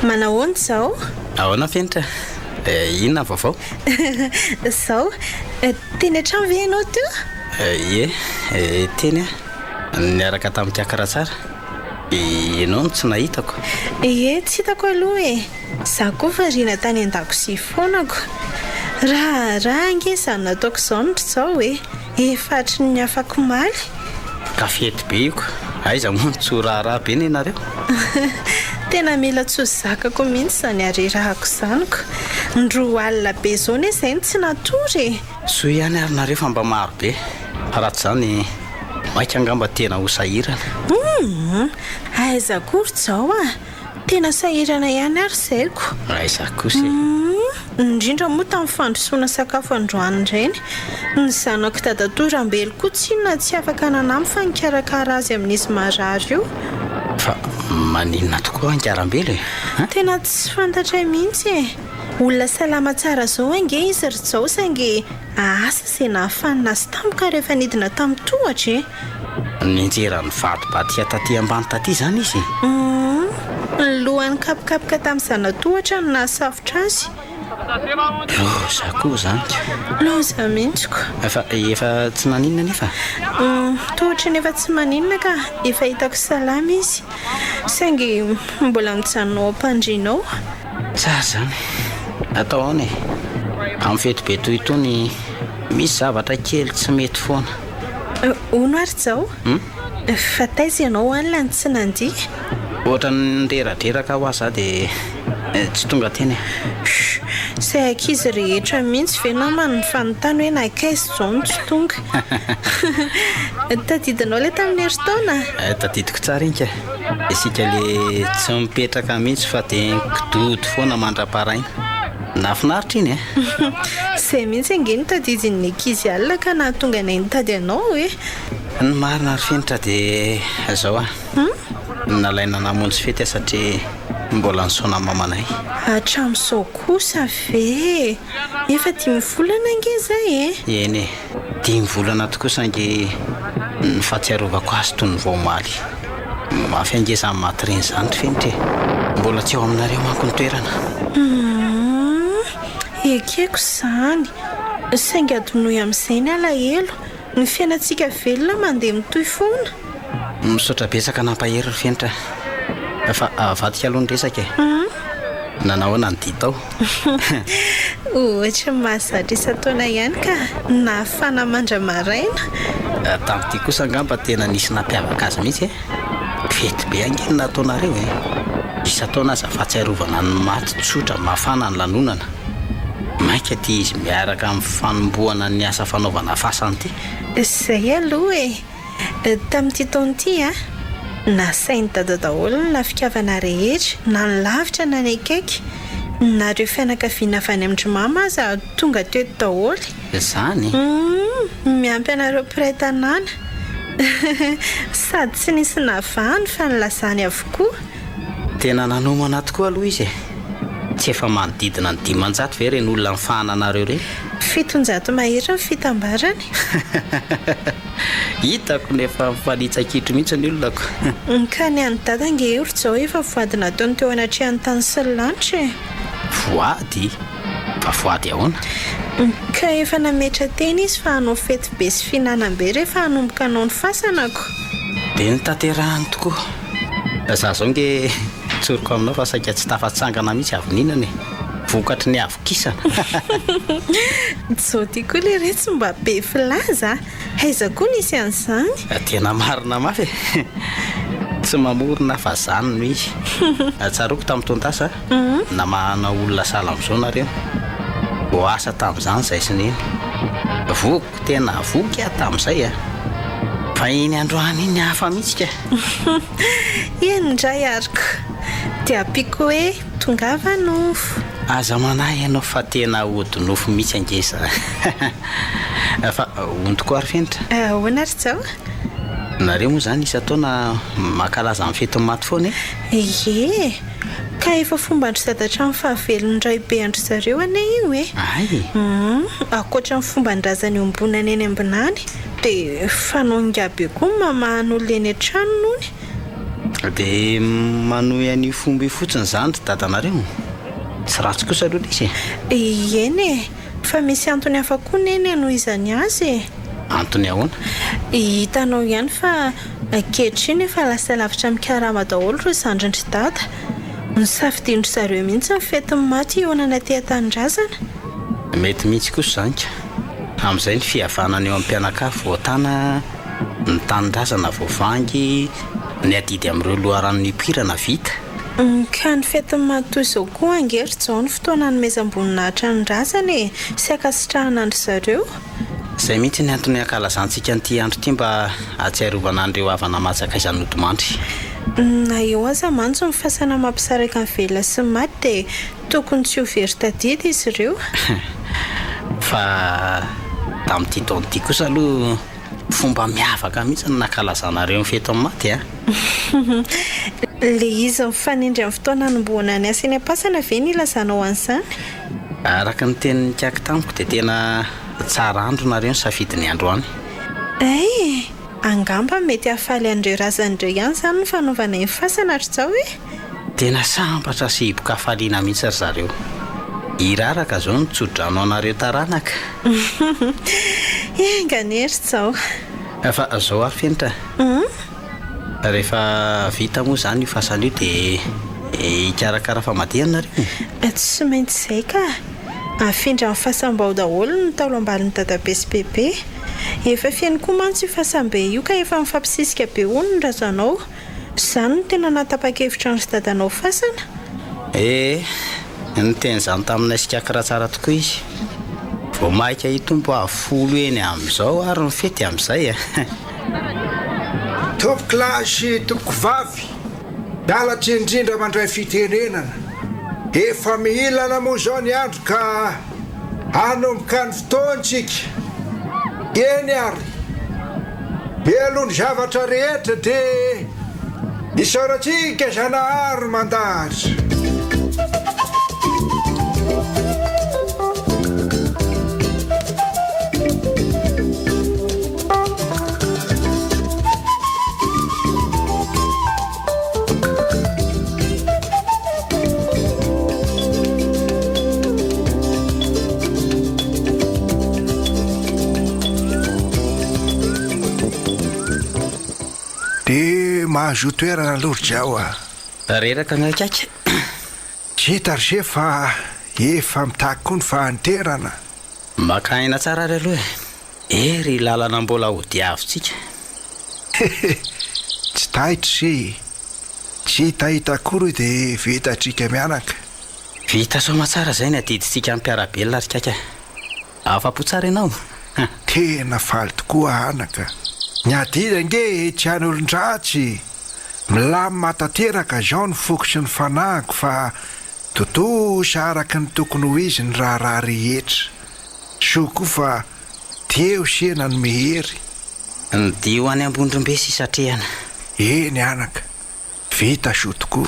manahoana zao ahoana fenitra inona vaovao zao teny hatrano ve ianao teo teny niaraka tamin'ny kiakaratsara ianao no tsy nahitako tsy hitako aloha za koa fa rina tany an-dakozia foanako raha angesany nataoko zao notro zao efatry ny afako maly ka fety be iko aiza moa ny tsoraharaha be ny ianareo tena mila tsozakako mihitsy zany arerahako zaniko ndroa alina be zao ne izay ny tsy natory so ihany ary nareo fa mba maro be raha tsy zany maika angamba tena ho sahirana aiza kory zao tena sahirana ihany ary zaiko aiza kosy indrindra moa tamin'ny fandrosoana sakafo androany ireny ny zanako dadatorambelo koa tsinona tsy afaka nanamy fa nikarakara azy amin'izy marary io fa maninona tokoa ankarambelo tena tsy fantatra mihitsy olona salama tsara zao ange izy ry zao saingy asa izay nahafanina azy tampoka rehefa nidina tamin'ny tohatra ninjerany vadibatika taty ambany taty zany izy ny lohany kapokapoka tamin'ny zanatohatra no nahasafotra azy loza koa zany loza mihitsiko efa tsy maninona nefa tohatra nefa tsy maninona ka efa hitako salama izy saingy mbola mijanonao ampandrinao tsara zany atao aony amin'ny fetobe toy itony misy zavatra kely tsy mety foana ono ary zao fa taiza ianao an'la ny tsy nandia ohatra nyreradraraka ho aza dia tsy tonga teny say ankizy rehetra mihitsy ve namany ny fanontany hoe nakaizy zao no tsy tonga tadidinao le tamin'ny herintaona tadidiko tsara inka isika le tsy mipetraka mihitsy fa dia kidodo foana mandra-paraina nafinaritra iny zay mihitsy ange ny tadidin'ny ankizy alina ka nahatonga nay nitady anao hoe ny marina ary finitra dia zao nalaina namonjy fety satria mbola nysaona mamanay hatramin'izao kosa ve efa 10 volana ange zay eny 10 volana tokoa saingy ny fahatsiarovako azy toy ny vaomaly mafy ange zany maty reny zany finitra mbola tsy eo aminareo manko ny toerana ekeko zany saingy adonoy amin'izay ny alahelo ny fiainantsika velona mandeha mitoy foana misaotra betsaka nampahery ry finitra fa avadika aloha ny resaka nanahoana ny ditao ohatra mahazatra isataona ihany ka nahafana mandra maraina tamin'ity kosa angamba tena nisy nampiavaka azy mihitsy fety be angeny nataonareo isataona aza fahatsiarovana ny maty tsotra mafana ny lanonana maika ty izy miaraka amin'ny fanomboana ny asa fanaovana fasany ity zay aloha tamin'ity taon'ity nasainy dadadaholo ny lafikavana rehetra na ny lavitra na ny akaiky nareo fianakaviana avy any amindrimama aza tonga teto daholo zany miampy anareo mpiray tanàna sady tsy nisy navahany fa nylazany avokoa tena nanomana tokoa aloha izy tsy efa manodidina ny 500 ve reny olona mifahana anareo reny 700 mahery ny fitambarany hitako nefa mifanitsakitro mihitsy ny olonako ka ny any dada nge oro zao efa voady nataony teo anatrehan'ny tany sy ny lanitra voady fa voady ahoana ka efa nametra teny izy fa hanao fety be sy finanam-be rehefa hanomboka anao ny fasanako dia nytanterahany tokoa za zao nge tsoroko aminao fa saika tsy tafatsangana mihitsy avininana vokatry ny avokisana zao ty koa le retsy mba be filaza aiza koa nisy an'izany tena marina mafy tsy mamorona fa zany no izy tsaroko tamin'ny tontasa namahana olona sala amin'izao nareo ho asa tamin'izany zay sy neny voko tena voky tamin'izay fa iny androany iny hafa mihitsy ka indray ariko dia ampiko hoe tongava nofo aza manahy ianao fa tena ody nofo mihitsy angesa fa ontokoa ary finitra ahoana ry zao nareo moa zany isy ataona makalaza amin'ny fety maty foana ie ka efa fomba andro zadatra amin'ny fahavelony ray be andro zareo ane io ay akoatra ny fomba ndrazany ombonany eny ambinany dia fanongabe koa mamahany olona eny an-trano nony dia manohy any fomba ifotsiny zany ry dadanareo tsy ratsy kosa aloha izy eny fa misy antony hafa koa neny anoho izany azy antony ahoana hitanao ihany fa ankehitriny efa lasa lavitra mikarama daholo ro zandrindry dada nisafidindry zareo mihitsy ny fetiny maty eonana tea-tanindrazana mety mihitsy kosa zanyka amin'izay ny fihavanana eo amin'ny mpianakafo voatana ny tanindrazana voavangy ny adidy amin'ireo loharanony mpirana vita Ka ny fetiny matoy izao koa angeritra izao ny fotoana nomezam-boninahitra ny razana e sy akasitrahana andry zareo. Izay mihitsy ny antony ankalazantsika n'ity andro ity mba atsiarovana an'ireo havana matsaka izany odimandry. Na eo aza manjo ny fasana mampisaraka ny vela sy ny maty dia tokony tsy ho very tadidy izy ireo. Fa tamin'ity taona ity kosa aloha fomba miavaka mihitsy ny nankalazanareo ny fety amin'ny maty a. Le izy mifanindry amin'ny fotoana nomboana ny asa eny am-pasana ve ny ilazana ho an'izany? Araka ny tenin'ny kiaky tamiko dia tena tsara andro nareo ny safidiny androany. Angamba mety hahafaly an'ireo razan'ireo ihany izany ny fanaovana ny fasana ry zao e. Tena sambatra sy hiboka hafaliana mihitsy ry zareo. Iraraka zao ny tsodrano anareo taranaka. Enganery zao. Fa zao ary fenitra. Rehefa vita moa izany io fasana io dia hikarakara famadihana nareo. Tsy maintsy izay ka. Afindra amin'ny fasam-bao daholo ny talo ambalin'ny dadabe sy bebe. Efa fiainy koa mantsy io fasambe io ka efa mifampisisika be hono ny razanao. Izany no tena natapa-kevitra ny sy dadanao fasana. Ny teny izany taminay sikakira tsara tokoa izy. Vao maika hitombo afolo eny amin'izao ary ny fety amin'izay. Tompoko lahy sy tompoko vavy, mialatry indrindra mandray fitenenana. Efa mihilana moa izao ny andro ka hanomboka ny fotoantsika. Eny ary, elo ny zavatra rehetra dia isaorantsika Zanahary mandahatra. Dia mahazo toerana lorojao a. Reraka gn'akaiky. Hita ry ze fa efa mitaky koa ny fahanterana. Maka aina tsara ry aloha ery lalana mbola hodiavontsika. Tsy tahitra ze. Tsy hitahita kory dia vitatrika mianaka. Vita soma tsara izay ny adiditsika amin'ny mpiarabelona ry kaika. Afa-po tsara ianao. Tena faly tokoa anaka. Ny adida nge tsy any olon-dratsy. Milamy matateraka zao ny foko sy ny fanahiko fa totosa araka ny tokony ho izy ny raha rehetra. So koa fa teo sena ny mehery. Ny dio any ambondrombe sy satrehana. Eny anaka, vita so tokoa.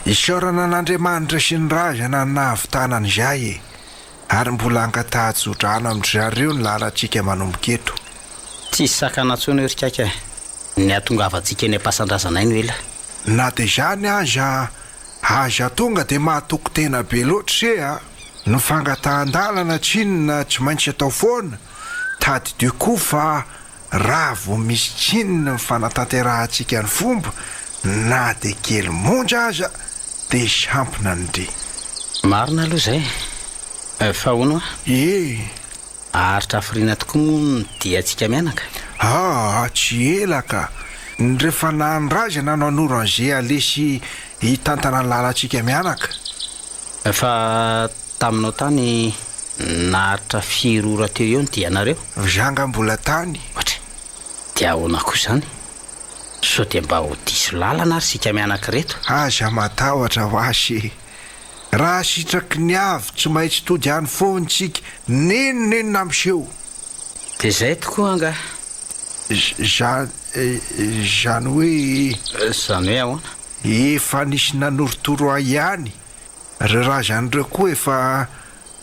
Isaorana n'Andriamanitra sy ny razana ny nahavitanana izay e. Ary mbola ankatahatsodrano amin'izareo ny lalantsika manomboka eto. Tsisy sakana ntsony ry kaika. Ny atongavantsika eny am-pasan-drazana iny oela. Na dia izany aza tonga dia mahatoko tena be loatra se a. Ny fangatahan-dalana tsinona tsy maintsy atao foana. Tadidio koa fa raha vao misy tsinona ny fanatanterahανtsika ny fomba na dia kely monja aza dia sampona ny dy. Marina aloha izay. Fa hono aritra hafiriana tokoa moa ny diantsika mianaka. Tsy elaka. Ny rehefa nahandrazana no anoran'izay alesy hitantana ny lalantsika mianaka. Fa taminao tany naharitra firora teo eo ny dianareo. Zanga mbola tany. Ohatra, dia ahoana koa izany? So dia mba ho diso lalana ary sika mianaka reto. Aza matahotra ho asy. Raha sitraky ny avy tsy maintsy tody any foantsika nenonenona amin'iseo. Dia izay tokoa anga. Zany hoe ahoana? Efa nisy nanorotoro ahy ihany. Ry razan'ireo koa efa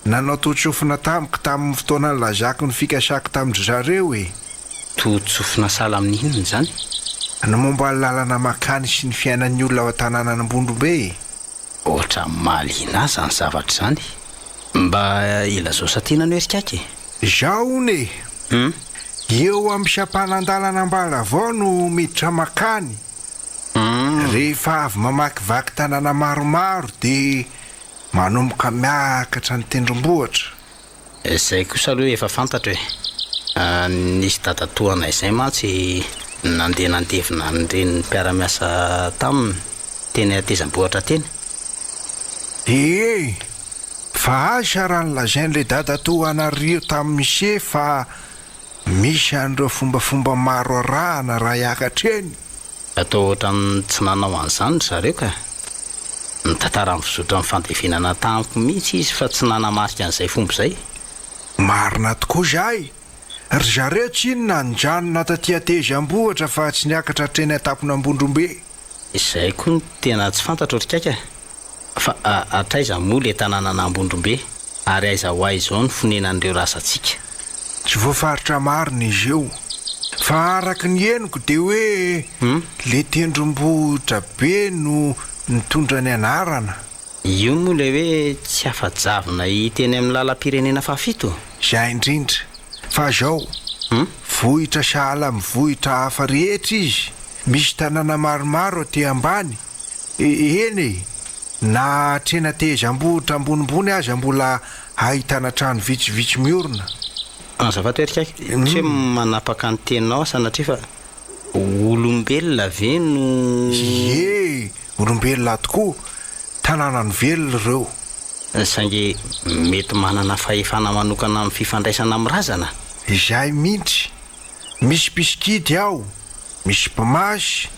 nanao totsofina tamiko tamin'ny fotoana ny lazako ny fikasako tamin'ny zareo e. Totsofina sala amin'inona izany? Ny momba ny lalana makany sy ny fiainan'ny olona ao an-tanàna Ambondrombe. Ohatra mahaliana azy ny zavatra izany. Mba ilazao satiana no erikaky. Zaho ne. Eo amin'ny sampanandalana ambala avao no miditra makany. Rehefa avy mamakivaky tanàna maromaro dia manomboka miakatra ny tendrombohitra. Izay kosa aloha efa fantatra hoe nisy dadatoana izay mantsy nandeha nandevina nireny mpiara-miasa taminy teny atezam-bohatra teny. Fa aza raha nolazain'ilay dada-to anario tamin'ny mise fa misy an'ireo fombafomba maro arahana raha hiakatra eny. Atao ohatran'ny tsy nanao an'izany zareo ka nitantara amin'ny fizotra amin'ny fandevenana tamiko mihitsy izy fa tsy nanamasika an'izay fomba izay. Marina tokoa zahay. Ry zareo tsy inona nyjanona taty atezam-bohatra fa tsy niakatra treny atapona ambondrombe. Izay koa no tena tsy fantatra otrikaika fa atraiza moa le tanàna n'Ambondrombe ary aiza ho aiza izao ny fonenan'ireo rasantsika. Tsy voafaritra marina izy eo fa araka ny henoko dia hoe le tendrombohitra be no nitondra ny anarana. Io moa le hoe tsy afa-javona hiteny amin'ny lalam-pirenena fahafito. Izay indrindra fa zao vohitra sahala amin'ny vohitra hafa rehetra izy. Misy tanàna maromaro aty ambany. Eny na trena tezam-bohitra ambonimbony aza mbola ahitana trano vitsivitsy miorina. Azafady erikaika tsy hoe manapaka ny teninao sanatria fa olombelona ve no olombelona tokoa tanàna ny velona ireo. Saingy mety manana fahefana manokana amin'ny fifandraisana amin'ny razana. Izay mihitsy. Misy mpiskidy ao, misy mpamasy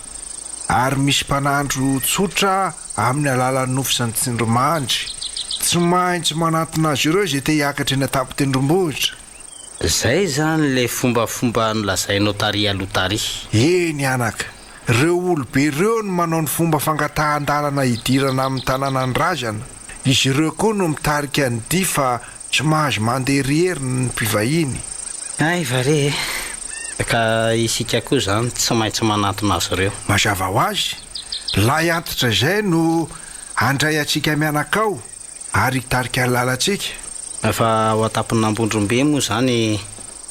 ary misy mpanandro tsotra amin'ny alalan'ny nofo sy ny tsindrimandry. Tsy maintsy manatona azy ireo izay te hiakatra eny an-tampon-tendrombohitra. Zay zany le fombafomba nolazainao tary aloha tary. Eny anaka, ireo olobe ireo no manao ny fomba fangatahan-dalana hidirana amin'ny tanàna ny razana. Izy ireo koa no mitarika ny dia fa tsy mahazo mandeha hery ny mpivahiny. Ay vare ka isika koa zany tsy maintsy manatona azy ireo. Mazava ho azy, lay antitra izay no handray antsika mianakao ary hitarika ny lalantsika. Fa ao an-tampon'Ambondrombe moa zany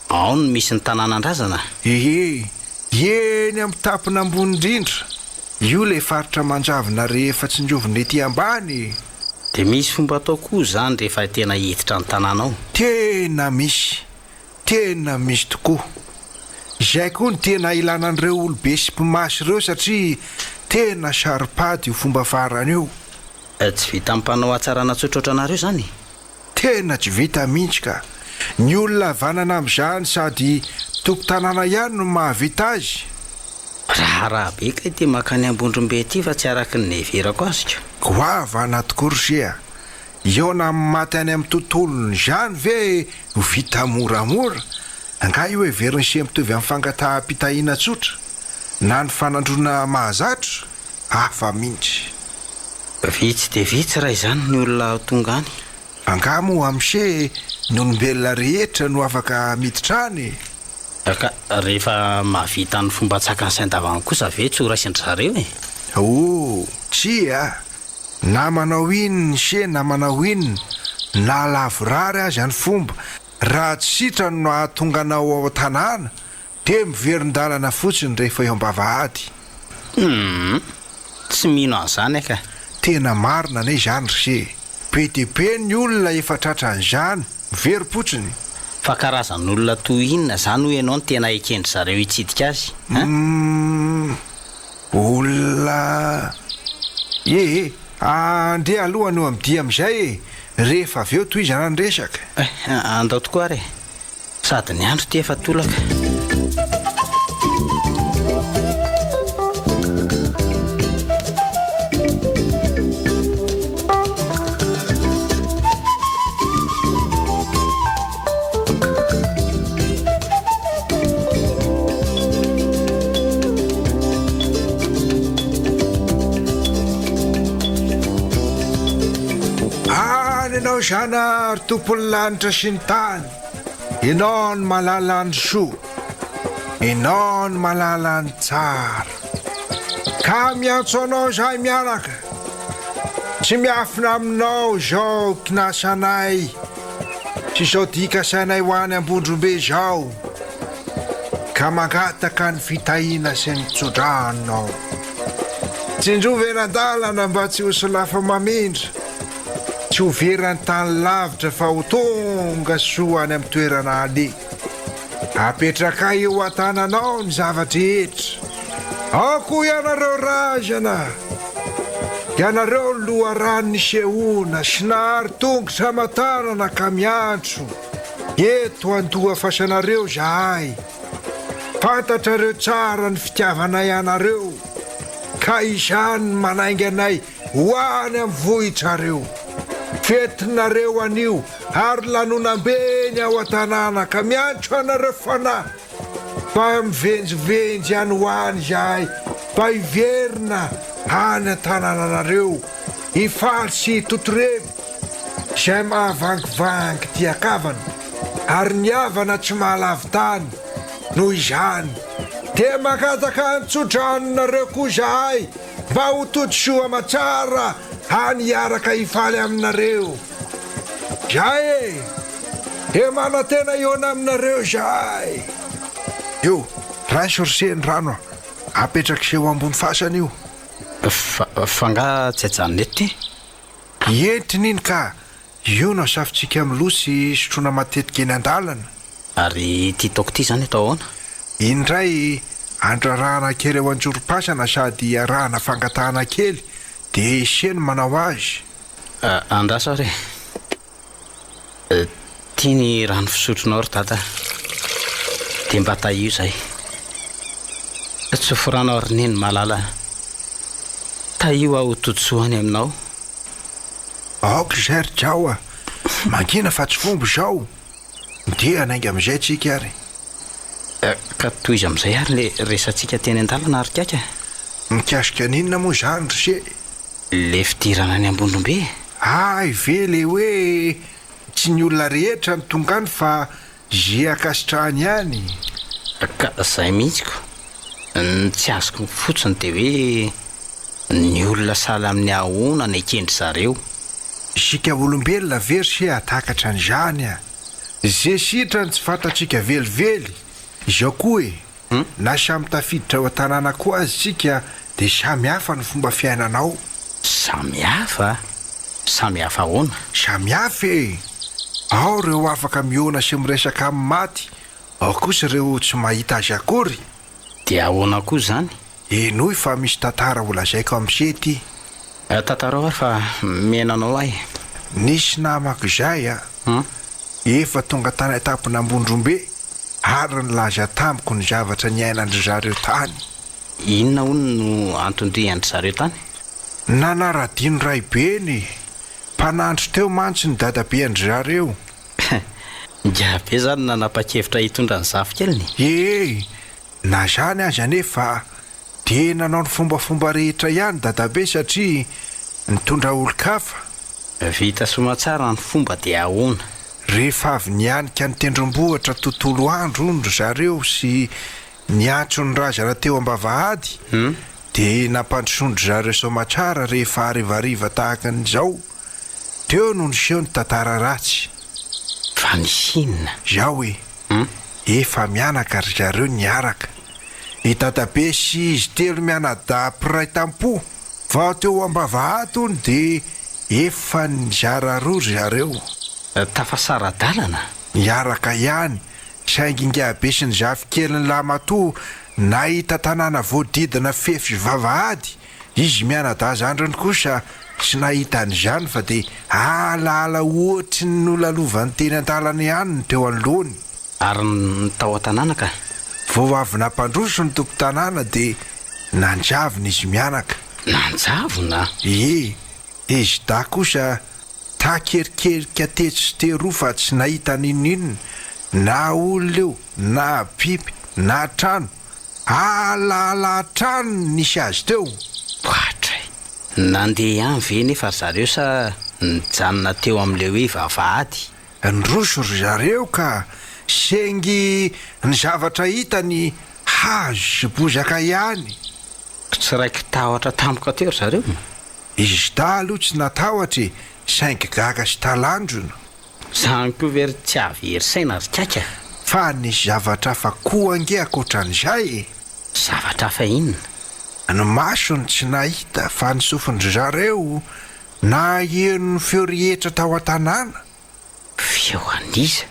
ao no misy ny tanànan-drazana. Eny amin'ny tampona ambony indrindra. Io le faritra manjavona rehefa tsy njovona ety ambany. Dia misy fomba atao koa zany rehefa tena hiditra ny tanàna ao. Tena misy tokoa. Izay koa ny tena ilanan'ireo olobe sy mpimasy ireo satria tena saripady io fomba farany io. Tsy vita mpanao atsarana tsotra ohatranareo zany. Tena tsy vita mihitsy ka. Ny olona vanana amin'izany sady tompo-tanàna ihany no mahavita azy. Raha be ka ity makany Ambondrombe ity fa tsy araky ny neverako azika. Goavana tokoa ry eo na maty any amin'ny tontolony izany ve ho vita moramora. Anga io heveriny sy mitovy amin'ny fangataha-pitahiana tsotra na ny fanandrona mahazatra hafa mihitsy. Vitsy dia vitsy raha izany ny olona tonga any. Anga moa amin'ise ny olombelona rehetra no afaka miditra any. Ka rehefa mahavita ny fomba tsakany sain-davana kosa ve tsy ho raisindry zareo e? Tsia na manao inona se na manao inona na lavorary azy any fomba raha tsy sitrany no ahatonganao ao tanàna dia miverin-dalana fotsiny rehefa eo am-bavahady. Tsy mino an'izany aka. Tena marina ane izany ry be dia be ny olona efa tratran'izany miverim-potsiny. Fa karazan'olona toy inona zany ho ianao no tena ekendry zareo hitsidika azy? Olona andrea aloha no amidia amin'izay rehefa avy eo toy izana ny resaka. Andao tokoa ary sady ny andro ty efa tolaka. Ianao zana ry tompony lanitra sy ny tany, ianao ny malala ny soa, ianao ny malala ny tsara. Ka miantso anao zahay miaraka, tsy miafina aminao zao kinasanay sy zao dika sainay ho any Ambondrombe zao, ka mangataka ny fitahiana sy ny tsodrahanao. Tsinjova eny an-dalana mba tsy ho solafa mamindra, tsy ho verany tany lavitra fa ho tonga soa any amin'ny toerana ale. Apetraka eo an-tananao ny zavatra rehetra. Ao koa ianareo razana, ianareo loharano ny sehoana sy nahary tongotra matanana ka miantso eto andoha fasanareo zahay fantatrareo tsara ny fitiavana ianareo ka izany manaingy anay hoany amin'ny vohitsareo fetinareo anio ary lanonambeny ao an-tanàna ka miantso anareo fanahy mba mivenjivenjy any hoany zahay mba hiverina any an-tanànanareo hifaly sy totoreby izay mahavangivangy tiakavana ary ny havana tsy mahalavitany noho izany dia makataka antsotranonareo koa zahay mba ho todi-soa matsara any hiaraka hifaly aminareo zahay dia manantena iona aminareo zahay io raha sorseny rano apetraka seho ambony fasana io fa nga tsy ajanona eto ty entiny iny ka io no asafintsika milosy sotrona matetika eny an-dalana ary ty taoko ty zany atao ahoana indray andrarahana kely eo anjorom-pasana sady arahana fangatahana kely dia iseny manao azy andrasa re tia ny rano fisotronao ry tata dia mba taio zay tsoforanao ry neny malala taio aho todsoany aminao aoka zay ry jao a mangina fa tsy fombo zao dia anainga amin'izay tsika ary ka toy izy amin'izay ary le resantsika teny an-dalana ary kaika mikasika ninona moa zany ry se le fidirana ny ambondrombe ay ve le hoe tsy ny olona rehetra ny tonga any fa ze akasitrahany ihany ka zay mihitsiko ny tsy azoko fotsiny dia hoe ny olona sahala amin'ny ahonana ekendry zareo isika olombelona very se atakatra an'izany a ze sitrany tsy fantatsika velively izao koa e na samy tafiditra ao an-tanàna koa azy tsika dia samy hafa ny fomba fiainanao samy hafa ahoana samy hafa e ao reo afaka miona sy miresaka amin'ny maty ao kosa ireo tsy mahita azy akory dia ahoana koa zany enoy fa misy tantara olazaiko amin'izay ty tantarao ary fa menanao ahy nisy namako izay a efa tonga tany atapona ambondrombe ary nylaza tamiko ny zavatra ny ainandry zareo tany inona hono no antondriandry zareo tany nanaradino ray beny mpanandro teo mantsy ny dadabe andry zareo ngiabe zany nanapa-kevitra hitondra ny zafikeliny na zany azy anefa dia nanao ny fombafomba rehetra ihany dadabe satria nitondra olo-kafa vita somatsara ny fomba dia ahoana rehefa avy nianika ny tendrombohatra tontolo andro ondro zareo sy niantso ny razana teo am-bavahady dia nampandrosondro zareo somatsara rehefa arivariva tahaka n'izao teo no niseho ny tantara ratsy fa nisinina zao hoe efa mianaka ry zareo niaraka i dadabe sy izy telo mianadapiray tampo va teo am-bavahady ony dia efa nizara roa ry zareo tafasaradalana niaraka ihany saingy ingabe sy ny zafikely ny lamatoa nahita tanàna voadidina fefy vavahady izy mianadaza androny kosa sy nahita an'izany fa dia alaala ohatry ny nolalovany teny an-dalana ihany ny teo anoloany ary ny tao an-tanàna ka vao avy nampandroso ny tompo tanàna dia nanjavona izy mianaka nanjavona izy da kosa takerikerika tetso sy teroa fa tsy nahita ninonina na olona eo na biby na trano alaala trano nisy azy teo boatray nandeha ihany ve nefa zareo sa nijanona teo amin'le hoe vavahady nroso ry zareo ka sengy ny zavatra hitany hazo sy bozaka ihany tsy raiky tahotra tampoka teo ry zareo izy da aloha tsy natahotra saingy gaga sy talandrona zany koa very tsy avy herisaina ry kaika fa nisy zavatra hafa koa ange akoatran'izay zavatra hafa inona ny masony tsy nahita fa nisofindry zareo na eno ny feo rehetra tao an-tanàna feo aniza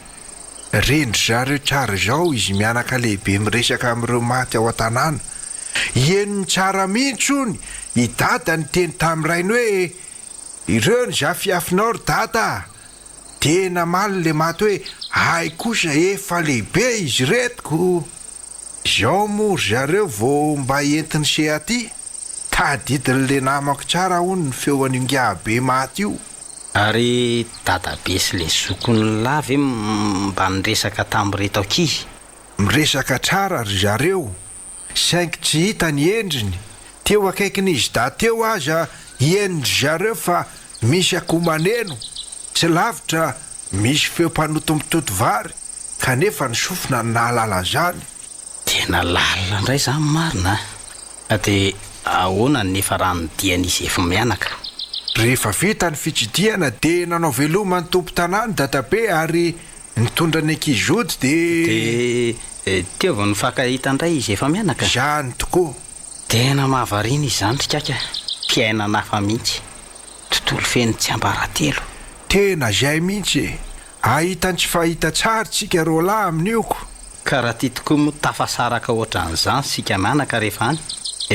rendry zareo tsara izao izy mianaka lehibe miresaka amin'ireo maty ao an-tanàna enony tsara mihitsy ony idada ny teny tamin'irainy hoe ireo ny zafiafinao ry dada tena maly le maty hoe ay kosa efa lehibe izy retiko izao mory zareo vao mba entiny se aty tadidin'le namako tsara hony ny feoan'ingabe maty io ary dadabe sy le zokony lavy mba niresaka tamin'ireto ankizy miresaka tsara ry zareo saingy tsy hita ny endriny teo akaikin'izy da teo aza ienindry zareo fa misy akomaneno tsy lavitra misy feompanoto mitoto vary kanefa ny sofina ny nahalala zany tena lalina indray zany marina dia ahoana nefa raha nidian'izy efa mianaka rehefa vita ny fitsidiana dia nanao veloma ny tompo tanàny dadabe ary nitondra ny ankizody dia teo vao nifankahita indray izy efa mianaka zany tokoa tena mahavariana izy zany trikaka mpiainana hafa mihitsy tontolo feny tsy ambaratelo tena zay mihitsy ahitany tsy fahita tsara tsika ro lahy amin'ioko ka raha tia tokoa mo tafasaraka ohatran'izany sika mianaka rehefa any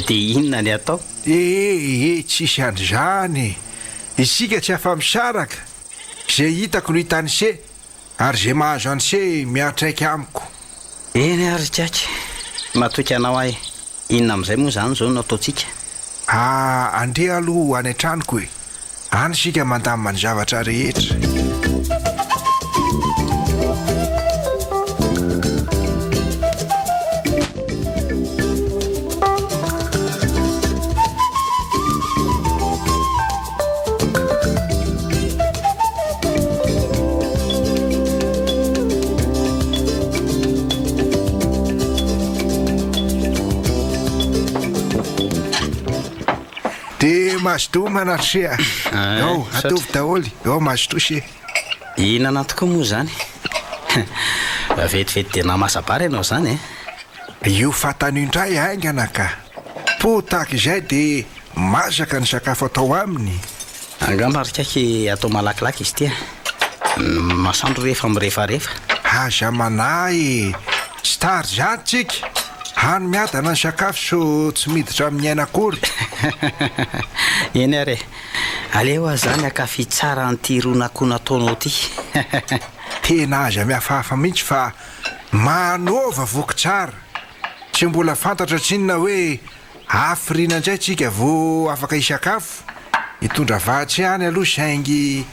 dia inona ny atao tsisy andryzany isika tsy afa misaraka zay hitako no hitany se ary zay mahazo any se miatraiky amiko eny ary tsaky matoky anao ahy inona amin'izay moa zany zao no ataontsika andrea aloha any an-tranoko e any sika mandamina ny zavatra rehetra dia mazodomana trea ao atovy daholy ao mazotose inana tokoa moa zany vetivety dia namasabary ianao zany io fatany indray aingana ka po tahaka izay dia masaka ny sakafo atao aminy angamarikaiky atao malakilaky izy tia masandro rehefa mirefarefa aza manahy tsy tary zany tsika hany miadana ny sakafo so tsy miditra amin'ny ainakory eny ary aleo aho zany akafi tsara nyty ronakona ataonao ty tena aza mihafahafa mihitsy fa manova voky tsara tsy mbola fantatra tsinona hoe hafirina indray tsika vo afaka isakafo hitondra vatsy any aloha saingy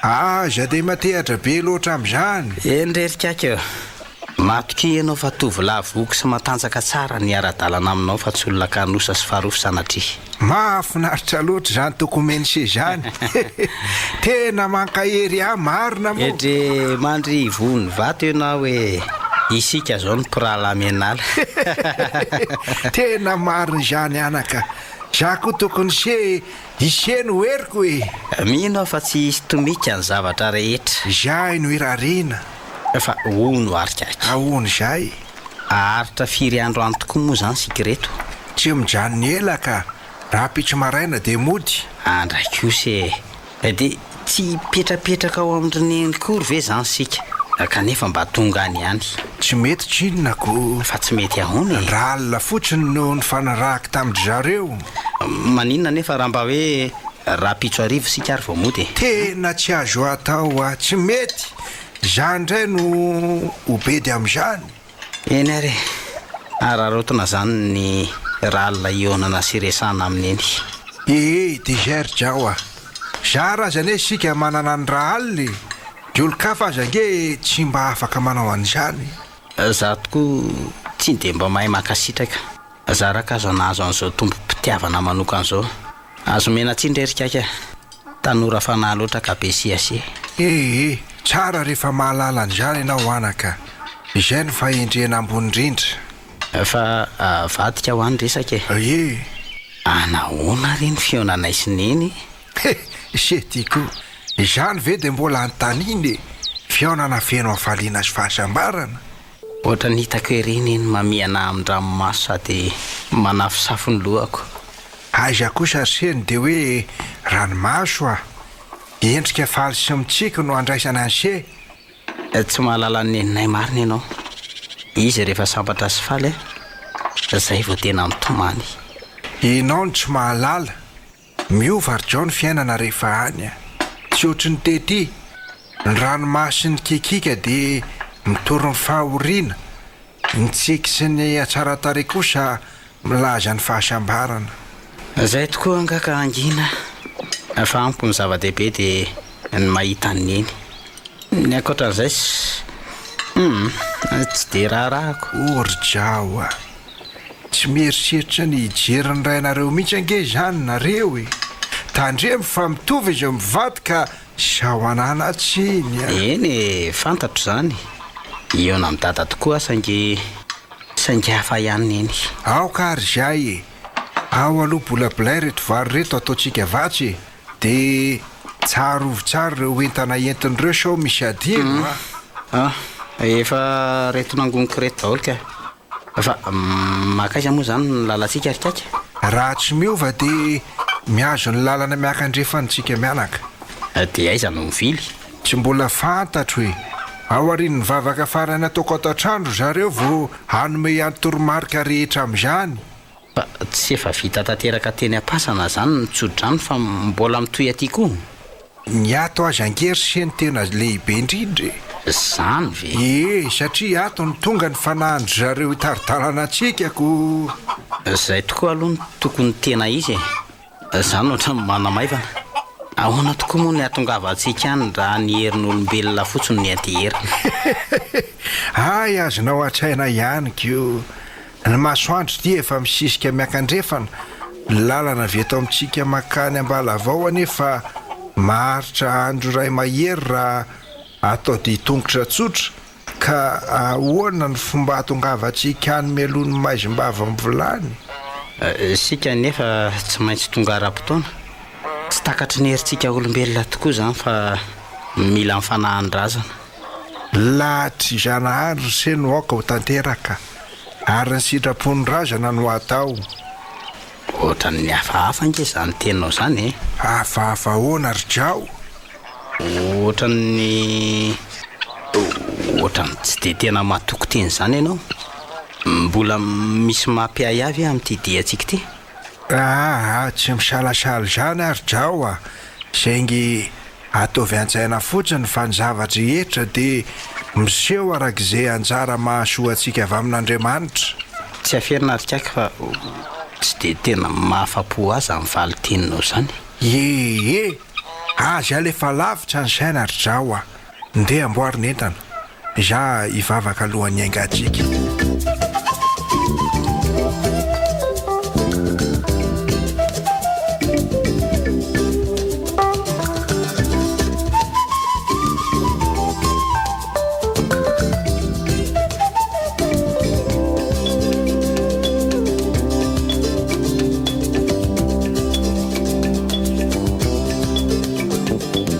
aza dia matehatra be loatra amin'izany eny rerikaka eo matoky ianao fa tovylavoky sy matanjaka tsara ny ara-dalana aminao fa tsy olona kanosa sy faharofo sanatry mahafinaritra loatra zany tokomeny se zany tena mankahery a marina mo edre mandry vony vato ianao hoe isika zao ny piralamenala tena mariny zany anaka za koa tokony se iseno heriko e mino fa tsy isy tomika ny zavatra rehetra zay no irariana fa ono arikaiky ahoany zay aharitra firy andro any tokoa moa zany sika reto tsy mijanony ela ka raha pitso maraina dia mody andraiky ose dia tsy petrapetraka ao amin'ireny kory ve zany sika kanefa mba tonga any ihany tsy mety tsinonako fa tsy mety ahony raha alina fotsiny no ny fanarahaka tamin'ny zareo maninona nefa raha mba hoe raha pitso arivo sika ary vao mody tena tsy azo atao tsy mety zany ndray no hobedy amin'izany eny ary ararotona zany ny raha alina ionana sy resana aminy eny désert jao za raha zany hoe sika manana ny raha aliny diolon-kafa aza nge tsy mba afaka manao an'izany za tokoa tsy dia mba mahay makasitraka za raka azo anazo an'izao tombo-pitiavana manokan'izao azo mena tsindrerikaka tanora fanahy loatra ka be siase tsara rehefa mahalala an'izany ianao anaka izay no fahendrena ambony indrindra fa vadika ho any resaka anahoana reny fionanay sineny se tiako izany ve dia mbola antaniny fionana feno afaliana sy fahasambarana ohatra ny hitako ireny eny mamiana amin-dranomaso sady manafosafo ny lohako aiza kosa seny dia hoe ranomaso endrika faly sy mitsiko no andraisana anse tsy mahalala ny neninay marina ianao izy rehefa sambatra sy faly zay vao tena mitomany. Ianao ny tsy mahalala miova ry jao ny fiainana rehefa any a tsy ohatry ny tety ny ranomasiny kikika dia mitory ny fahoriana ny tsiky sy ny atsaratarehy kosa milaza ny fahasambarana. Zay tokoa angaka angina fa amiko ny zava-dehibe dia ny mahita ny eny ny ankoatran'izay tsy dia raharahako. Ory jao a tsy mieritreritra ny hijeriny rainareo mihitsy ange zany nareo e tandremo fa mitovy izy mivady ka sahoanana tsiny a. Eny e fantatro zany eo na midada tokoa saingy hafa ihany eny. Aoka ary zay e ao aloha bolabolay reto vary reto ataontsika vatsy dia tsara ovy tsara ireo entana entin'ireo sao misy adino a. Efa reto nangoniko reto daholo ka fa makaiza moa zany ny lalantsika arikaka. Raha tsy miova dia miazo ny lalana miakandrefanitsika mianaka. Dia aiza no mivily? Tsy mbola fantatro hoe ao ariny ny vavaka farany ataoko ato an-trandro zareo vao hanome antoromarika rehetra amin'izany. Fa tsy efa vita tanteraka teny am-pasana zany ny tsodrano fa mbola mitoy aty koa. Ny ato azy angery sy ny tena lehibe indrindra zany ve? Satria ato ny tonga ny fanahindry zareo hitaridalana antsika ko. Zay tokoa aloha ny tokony tena izy zany ohatra manamaivana. Ahoana tokoa moa ny atongava antsika any raha ny herin'olombelona fotsiny ny anteherina. Ay azonao atsaina ihany ko ny masoandro dia efa misisika miakandrefana lalana avy eto amintsika makany ambala avao anefa maharitra andro ray mahery raha atao dia tongotra tsotra ka ahoana ny fomba atongava antsika any mialohan'ny maizimbava mivolany. Sika nefa tsy maintsy tonga ara-potoana tsy takatry ny herintsika olombelona tokoa zany fa mila mifanahan-drazana. Lahatra izanahary sy no aoka ho tanteraka ary ny sitrapony razana no atao. Ohatra ny hafahafa nge zany teninao zany e. Hafahafa ahoana ry jao? Ohatra ny tsy dia tena matoko teny zany ianao. Mbola misy mampiay avy amin'ity diantsika ity. Tsy misalasala zany ary jao a saingy ataovy an-tsaina fotsiny fa ny zavatra rehetra dia miseho arak'izay anjara mahasoa antsika avy amin'Andriamanitra. Tsy aferina arikaka fa tsy dia tena mahafa-po azy amin'ny valiteninao zany. Azy alefa lavitra ny saina ry jao a ndeha amboarina entana za hivavaka alohan'ny aingatsika.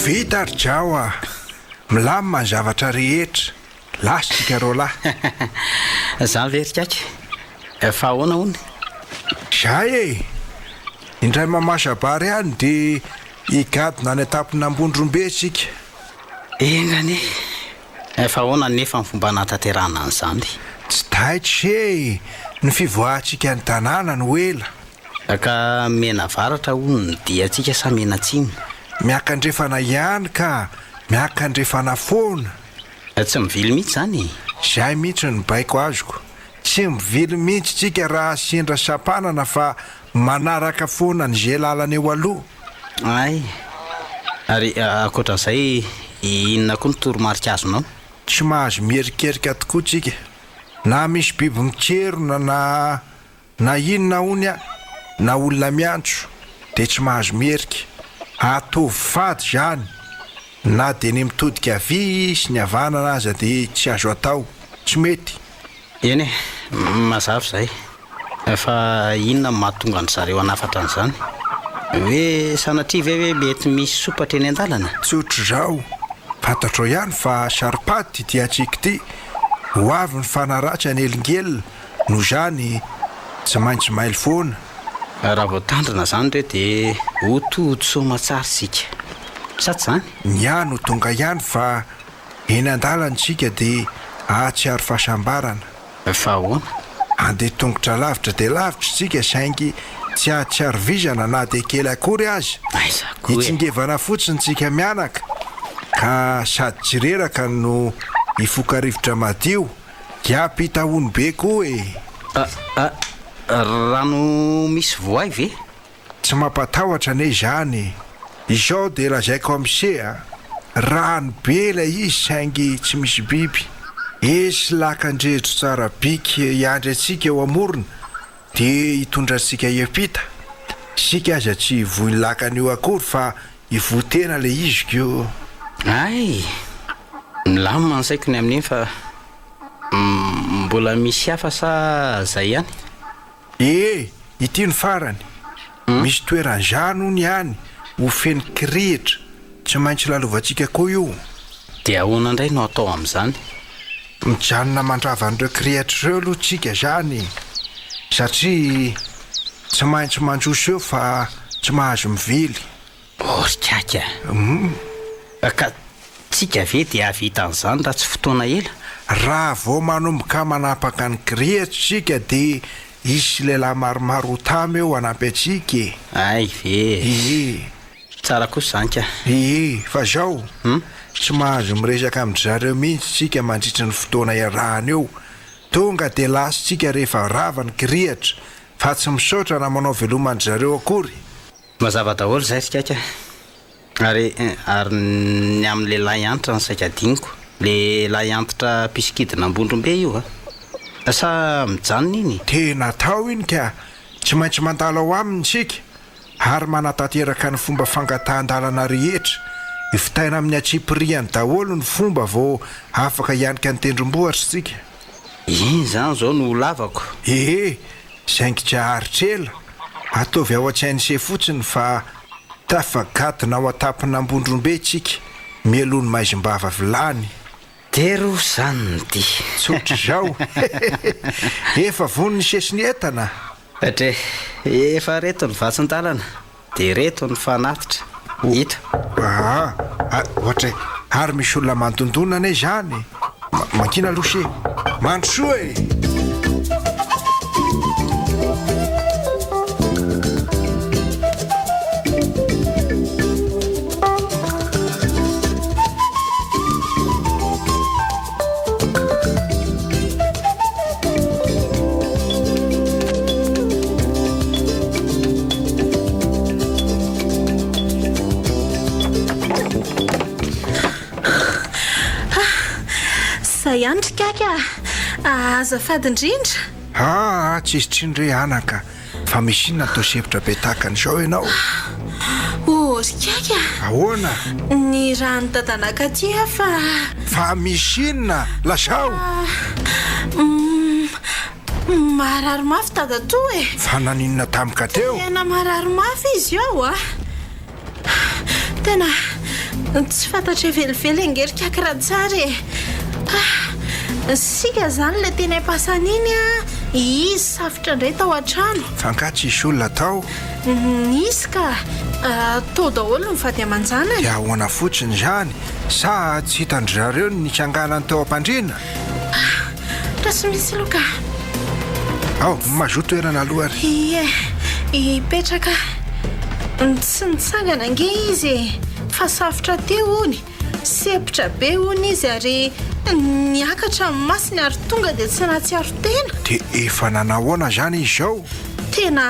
Vita ry jao a milamina ny zavatra rehetra lasitsika rô lahy. Zany ve rikaka fa ahoana hony? Zay indray mamasabary any dia higadona any atampona ambondrombe sika. Engany fa ahoana nefa ny fomba natanterahana an'izany? Tsy taitra ny fivoahantsika ny tanàna no ela ka mena varatra hono ny diantsika sa mena tsiny. Miakandrefana ihany ka miakandrefana foana. Tsy mivily mihitsy zany. Zay mihitsy ny baiko azoko tsy mivily mihitsy tsika raha sendra sampanana fa manaraka foana ny zay lalana eo aloha. Ay ary akoatran'izay inona koa ny toromarika azonao? Tsy mahazo mierikerika tokoa tsika na misy biby mitserona na inona hony a na olona miantso dia tsy mahazo mierika. Atovy fady zany na dia ny mitodika avy sy ny havanana aza dia tsy azo atao tsy mety. Eny mazava zay fa inona mahatonga ny zareo hanafatra an'izany? Hoe sanatria ve mety misy sopatra eny an-dalana? Tsotro zao fantatro ihany fa saripady ty diantsika ity ho avy ny fanaratsy ny elingelina no zany tsy maintsy maily foana. Raha vao tandrina zany ireo dia hotody somatsara sika sa tsy zany? Ny ano tonga ihany fa eny an-dalantsika dia ahatsiaro fahasambarana. Fa ahoana? andeha tongotra lavitra dia lavitra tsika saingy tsy ahatsiarovizana na dia kely akory azy aizako itsingevana fotsiny tsika mianaka ka sady tsireraka no ifokarivotra madio hiampitahony be koa rano misy voay ve tsy mampatahotra ane izany izao dia lazaiko am'sea rano be ilay izy saingy tsy misy biby esy lakandrehitro tsara biky hiandry antsika eo amorona dia hitondra antsika hiampita sika aza tsy voy lakan'io akory fa ivotena le izy keo ay milamy mansaiko ny amin'iny fa mbola misy hafa sa zay ihany ity ny farany misy toeran-zano ny hany ho feny kirihitra tsy maintsy lalovantsika koa io dia ahoana indray no atao amin'izany mijanona mandravan'ireo kirihitra ireo aloha tsika zany satria tsy maintsy mandroso eo fa tsy mahazo mivily orikaka ka tsika ve dia avita an'izany raha tsy fotoana ela raha vao manomboka manapaka ny kirihitra tsika dia isy lehilahy maromaro ho tamy eo hanampy atsika ay ve tsara kosa zany ka fa zao tsy mahazo miresaka amin'ny zareo mihitsy tsika mandritry ny fotoana iarahana eo tonga dia lasitsika rehefa rava ny kirihitra fa tsy misaotra na manao velomany zareo akory mazava daholo zay sikaka ary ny amin'le lahy antitra ny saika diniko le lahy antitra pisikidina ambondrombe io sa mijanona iny tena tao iny ka tsy maintsy mandala ao aminy tsika ary manatanteraka ny fomba fangatahan-dalana rehetra ifitaina amin'ny atsipiriany daholo ny fomba vao afaka hianika ny tendrombohatra tsika iny zany zao no lavako saingy aritrela ataovy ao an-tsainy se fotsiny fa tafagadina ao atapina ambondrombe tsika mielony maizimbava vilany tero zany ny ty tsotra zao efa vony ny sesiny entana satria efa reto ny vatsin-dalana dia reto ny fanatitra hita ohatra ary misy olona mandondona ane zany mankina lose mandrosoa andrikaka azafady indrindra tsy izy trindre anaka fa misy inona atao sepotra be tahakan'izao ianao orikaka ahoana ny rano dadanaka tya fa misy inona lazao marary mafy dadato fa naninona tamika teo tena marary mafy izy ao tena tsy fantatra velively angerikaka raha tsara sika zany le tena mpasana iny izy safitra indray tao an-trano fangatsy isy olona tao nisy ka tao daholo mivady aman-janany dia ahoana fotsiny zany sa tsy hitandry-zareo ny tsanganany tao am-pandriana raha sy misy loka mazoa toerana aloha ary ipetraka tsy nitsangana ange izy fa safitra teo ony sepitra be ony izy ary niakatra amin'ny masiny ary tonga dia tsy nahatsiaro tena dia efa nanahoana zany izy zao tena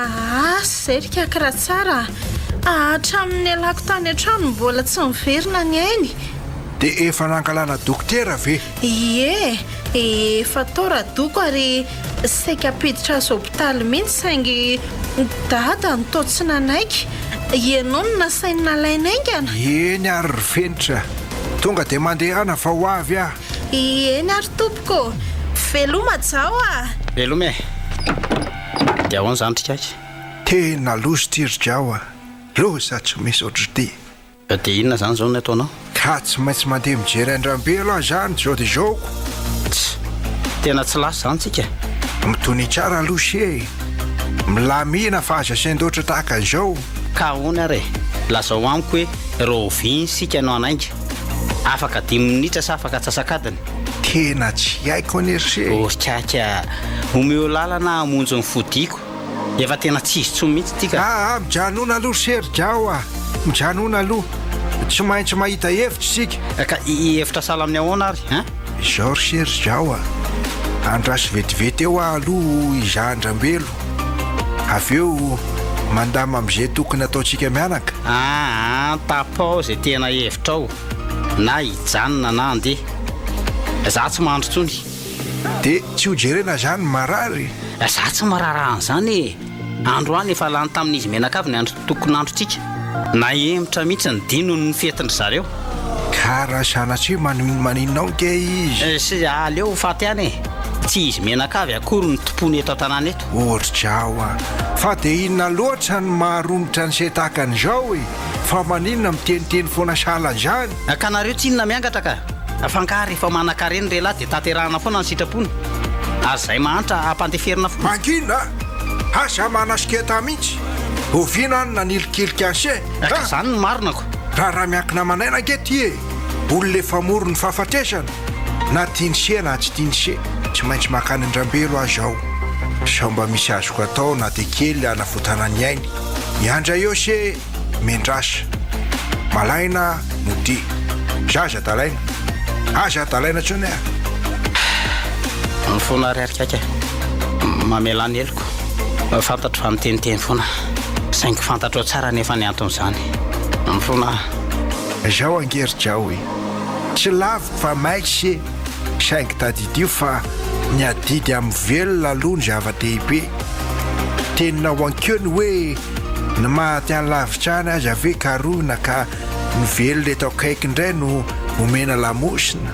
asa zay rikaka raha tsara hatramin'ny alako tany an-trano mbola tsy miverina ny ainy dia efa nangalana dokotera ve efa tao radoko ary saika apiditra azo hôpitaly mihitsy saingy dada nytao tsy nanaiky ianao no nasainy nalainaingana eny ary rifenitra tonga dia mandehana fa ho avy eny ary tompoko veloma jao veloma dia ahoana zany trikaiky tena lozy tirojao loza tsy misy ohatry ty dia inona zany zao ny ataonao ka tsy maintsy mandeha mijery andrambe aloha zany zao dia zaoko tena tsy lasy zany tsika mitony tsara aloha milamina fa aza sendoatra tahaka an'izao ka ahoana ary lazao amiko hoe roviny sika no anainga afaka 10 minitra sa afaka atsasakadiny tena tsy haiko anerse oskaka omeo lalana amonjo ny fodiako efa tena tsizitso mihitsy tika mijanona aloha serjao mijanona aloha tsy maintsy mahita hevitra sika ka efitra sala amin'ny ahoana ary izao ry serjao andrasy vetivety eo aloha izandram-belo avy eo mandama am'izay tokony ataontsika mianaka tapao zay tena hevitra ao na hijanona na andeha za tsy mahandro tsony dia tsy hojerena zany marary za tsy mararahan'izany andro any efa lany tamin'izy menakavy ny andro tokony androtsika na emitra mihitsy ny dino ny fetindry zareo ka raha sanatria maninonao ke izy sy aleo faty any tsy izy menakavy akory ny tompony eto an-tanàna eto ohatrao fa dia inona loatra ny maharombotra ny setakan'izao fa maninona miteniteny foana salan'izany ka nareo tsy inona miangatra ka afankary efa manan-kareny relahy dia taterahana foana ny sitrapony ary izay mahantra ampandeferina foana mangina asa manasiketa mihitsy oviana any nanilikilika anse ka izany ny marinako raha miankina manaina kety olona efa moro ny fahafatresana na tianse na tsy tianse tsy maintsy makany andram-belo azy ao sao mba misy azoko atao na dia kely anafotana ny ainy miandra eo se mendrasa malaina modi zaza talaina aza talaina tsony ny foana riarikaka mamelany eloko fantatro fa miteniteny foana saingy fantatro tsara nefa ny anton'izany ny foana zao angerijao tsy laviko fa maisy saingy tadidio fa ny adidy amin'ny velona aloha ny zava-dehibe teninao ankeony hoe ny mahatiany lavitrany azy ave karoina ka ny velona eto akaiky indray no omena lamosina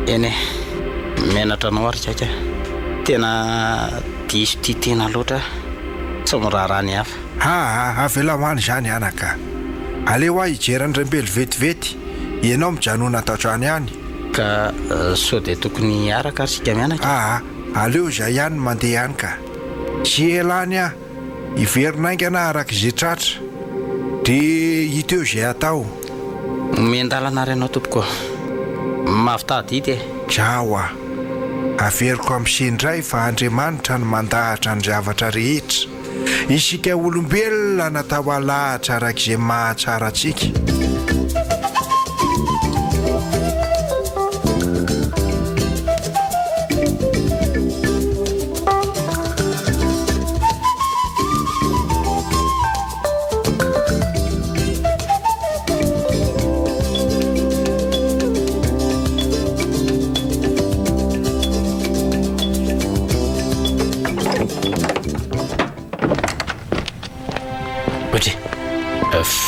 eny menatra anao arikaka tena diso tia tena loatra tsy mirarany hafa avela hoany zany anaka aleo aho hijerany rambelo vetivety ianao mijanona ataotrany any ka sao dia tokony hiaraka sika mianaka aleo zay ihany mandeha ihany ka tsy elany hiverinangana araka izay tratra dia hiteo zay atao mendalana ary anao tompoko mavitady hity zao averiko amin'sendray fa Andriamanitra no mandahatra ny zavatra rehetra isika olombelona natao alahatra arak'izay mahatsara antsika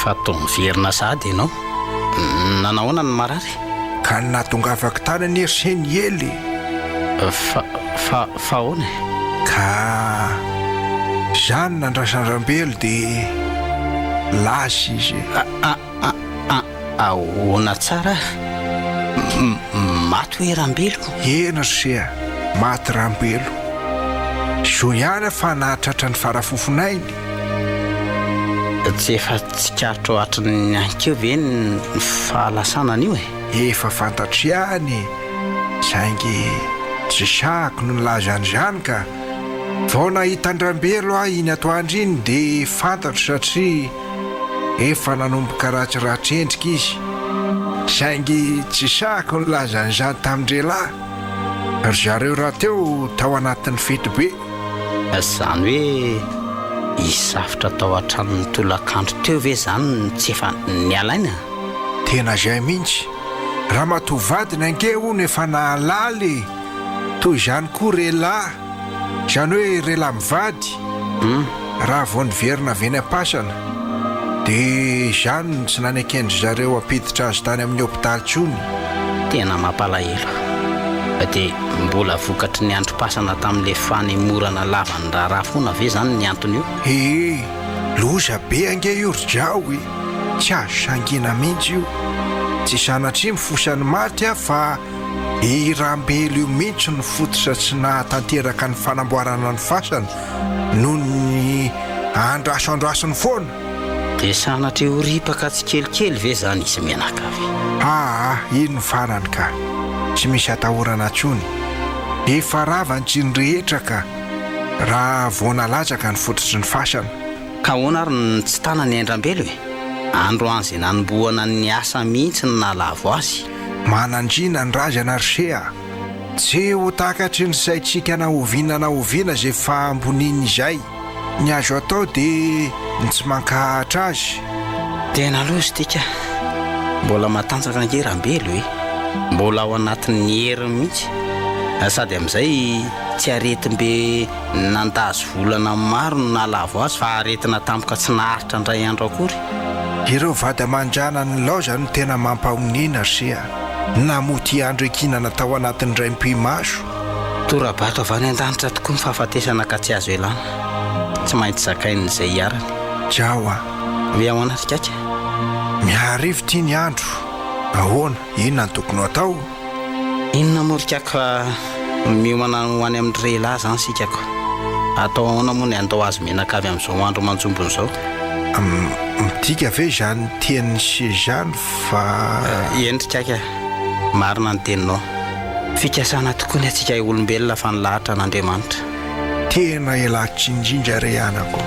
fatao miverina sady ianao nanahoana ny marary ka ny nahatongavako tany aneriseny ely fa ahoana ka zany nandrasany rambelo dia lasy izy ahoana tsara maty hoe rambelo ena rosea maty rambelo zo ihany fa nahatratra ny farafofonainy tsy efa tsikaritro atriny ankeo ve ny fahalasanan'io efa fantatro ihany saingy tsy sahako no nilazanyizany ka vao nahita andrambelo aho iny atoandro iny dia fantatro satria efa nanomboka ratsiratsendrika izy saingy tsy sahako nilazanyizany tamindrelahy ry zareo raha teo tao anatin'ny fety be zany hoe hisafitra tao an-tranony tolakandro teo ve zany tsy efa ny alaina tena zay mihitsy raha matovadiny ange hono efa nahalaly toy izany koa relahy izany hoe relahy mivady raha vao niverina avy eny am-pasana dia izany tsy nanekendry zareo ampiditra azy tany amin'ny hôpitaly tsony tena mampalahelo dia mbola vokatry ny androm-pasana tamin'ilay fanemorana lavany raharaha foana ve zany ny antony io loza be ange io ryjao tsy azo sangina mihitsy io tsy sanatria mifosany maty fa irambelo io mihitsy ny fototra tsy nahatanteraka ny fanamboarana ny fasana noho ny andrasoandrasony foana dia sanatria ho ripaka tsy kelikely ve zany izy menakavy ino ny farany ka tsy misy atahorana tsony efa rava ny tsiny rehetra ka raha voanalatsaka ny fototry ny fasana ka hoana ary ny tsy tana ny aindram-belo e andro an'izay nanomboana ny asa mihitsy ny nalavo azy manandrina ny razana rysea tsy ho takatry ny saintsika na oviana izay fahamboniny izay ny azo atao dia ny tsy mankahatra azy tena aloha izy tika mbola matanjaka angerambelo e mbola ao anatin'ny heriny mihitsy sady amin'izay tsy aretim-be nandazy volana maro no nalavo azy fa aretina tampoka tsy naharitra ndray andro akory ireo vady aman-drana ny laoza no tena mampamonina rysea namoty andro ekinana tao anatin'ny raim-pimaso torabatra avy any an-danitra tokoa ny fahafatesana ka tsy azo elana tsy maintsy zakain'izay hiarany jaoa hoe ao anatrikaka miarivo tia ny andro ahoana inona ny tokony ho atao inona morikaka miomana ho any amin'ny rehila zany sikako atao ahoana moa ny andao azy menaka avy amin'izao andro manjombony izao midika ve zany tian'ny sezany fa endrikaka marina ny teninao fikasana tokoa ny atsika olombelona fa nilahatra n'Andriamanitra tena elaky indrindra rehanako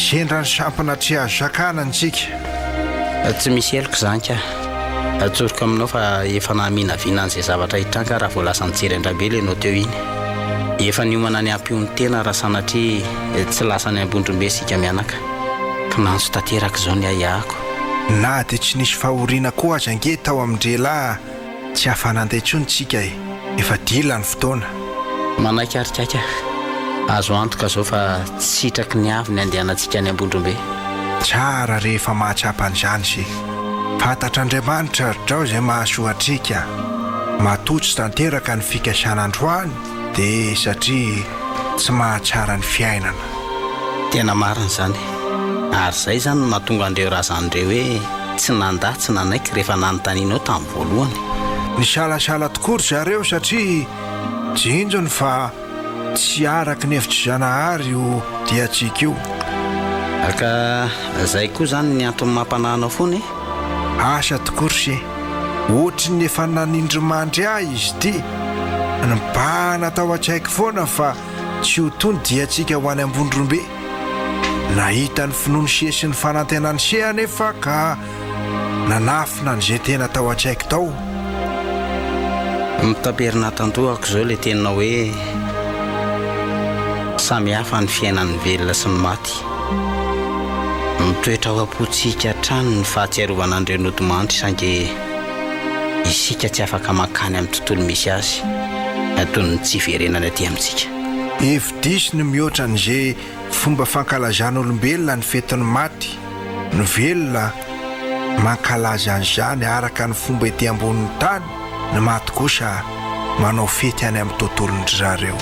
sendra ny sampana tsy azo sakana ntsika tsy misy eloko zany ka atsoriko aminao fa efa naminaviana an'izay zavatra hitranga raha voa lasa nijery andram-belo ianao teo iny efa niomana ny ampio ny tena raha sanatria tsy lasa ny ambondrombe sika mianaka fa nanso tanteraka izao ny ahako na dia tsy nisy fahoriana koa aza ange tao amin'ndrelahy tsy hafananday tsonitsika e efa dila ny fotoana manaiky arikaka azo antoka zao fa tsy sitraky ny avy ny andehanantsika ny ambondrombe tsara rehefa mahatsapan'izany sy fantatra Andriamanitra drao izay mahasoatrika matotsy tanteraka ny fikasan'androany dia satria tsy mahatsara ny fiainana tena marina izany ary izay zany mahatonga andreo razan'ireo hoe tsy nanda tsy nanaiky rehefa nanontanianao tamin'ny voalohany ny salasala tokory zareo satria jinjony fa tsy araky ny hevitry zanahary io dia tsika io ka izay koa zany ny antony mampanahana foana e asa tokory sy ohatry ny efa nanindromandry ahy izy ty nibahana tao an-tsaiko foana fa tsy ho tony diantsika ho any ambondrombe nahita ny finono se sy ny fanantenany se anefa ka nanafina n'izay tena tao an-tsaiko tao mitaperina tantohako izao ilay tenina hoe samy hafa ny fiainan'ny velona sy ny maty mitoetra ho apotsika trano ny fahatsiarovana an'ireo sange isika tsy afaka makany amin'ny tontolo misy azy toy ny tsy verenana aty amintsika evidisy ny mihoatra n'izay fomba fankalazan'olombelona ny fetin'ny maty ny velona mankalaza an'izany araka ny fomba ety ambonin'ny tany ny maty kosa manao fety any amin'ny tontolony zareo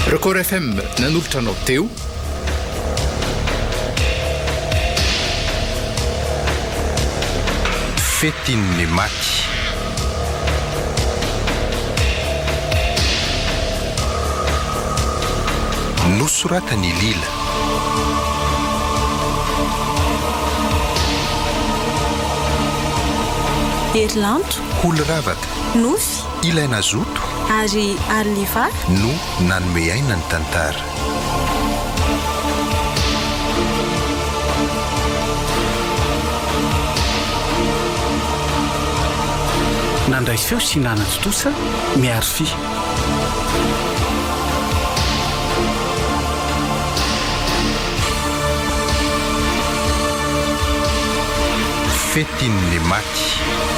Record FM nanolotra anao teo fetin'ny maty nosoratany lila Herilanto olo-ravaka nofy ilaina zoto ary arliva no nanome aina ny tantara nandray feo sy nanatotosa miaro fi fetin'ny maty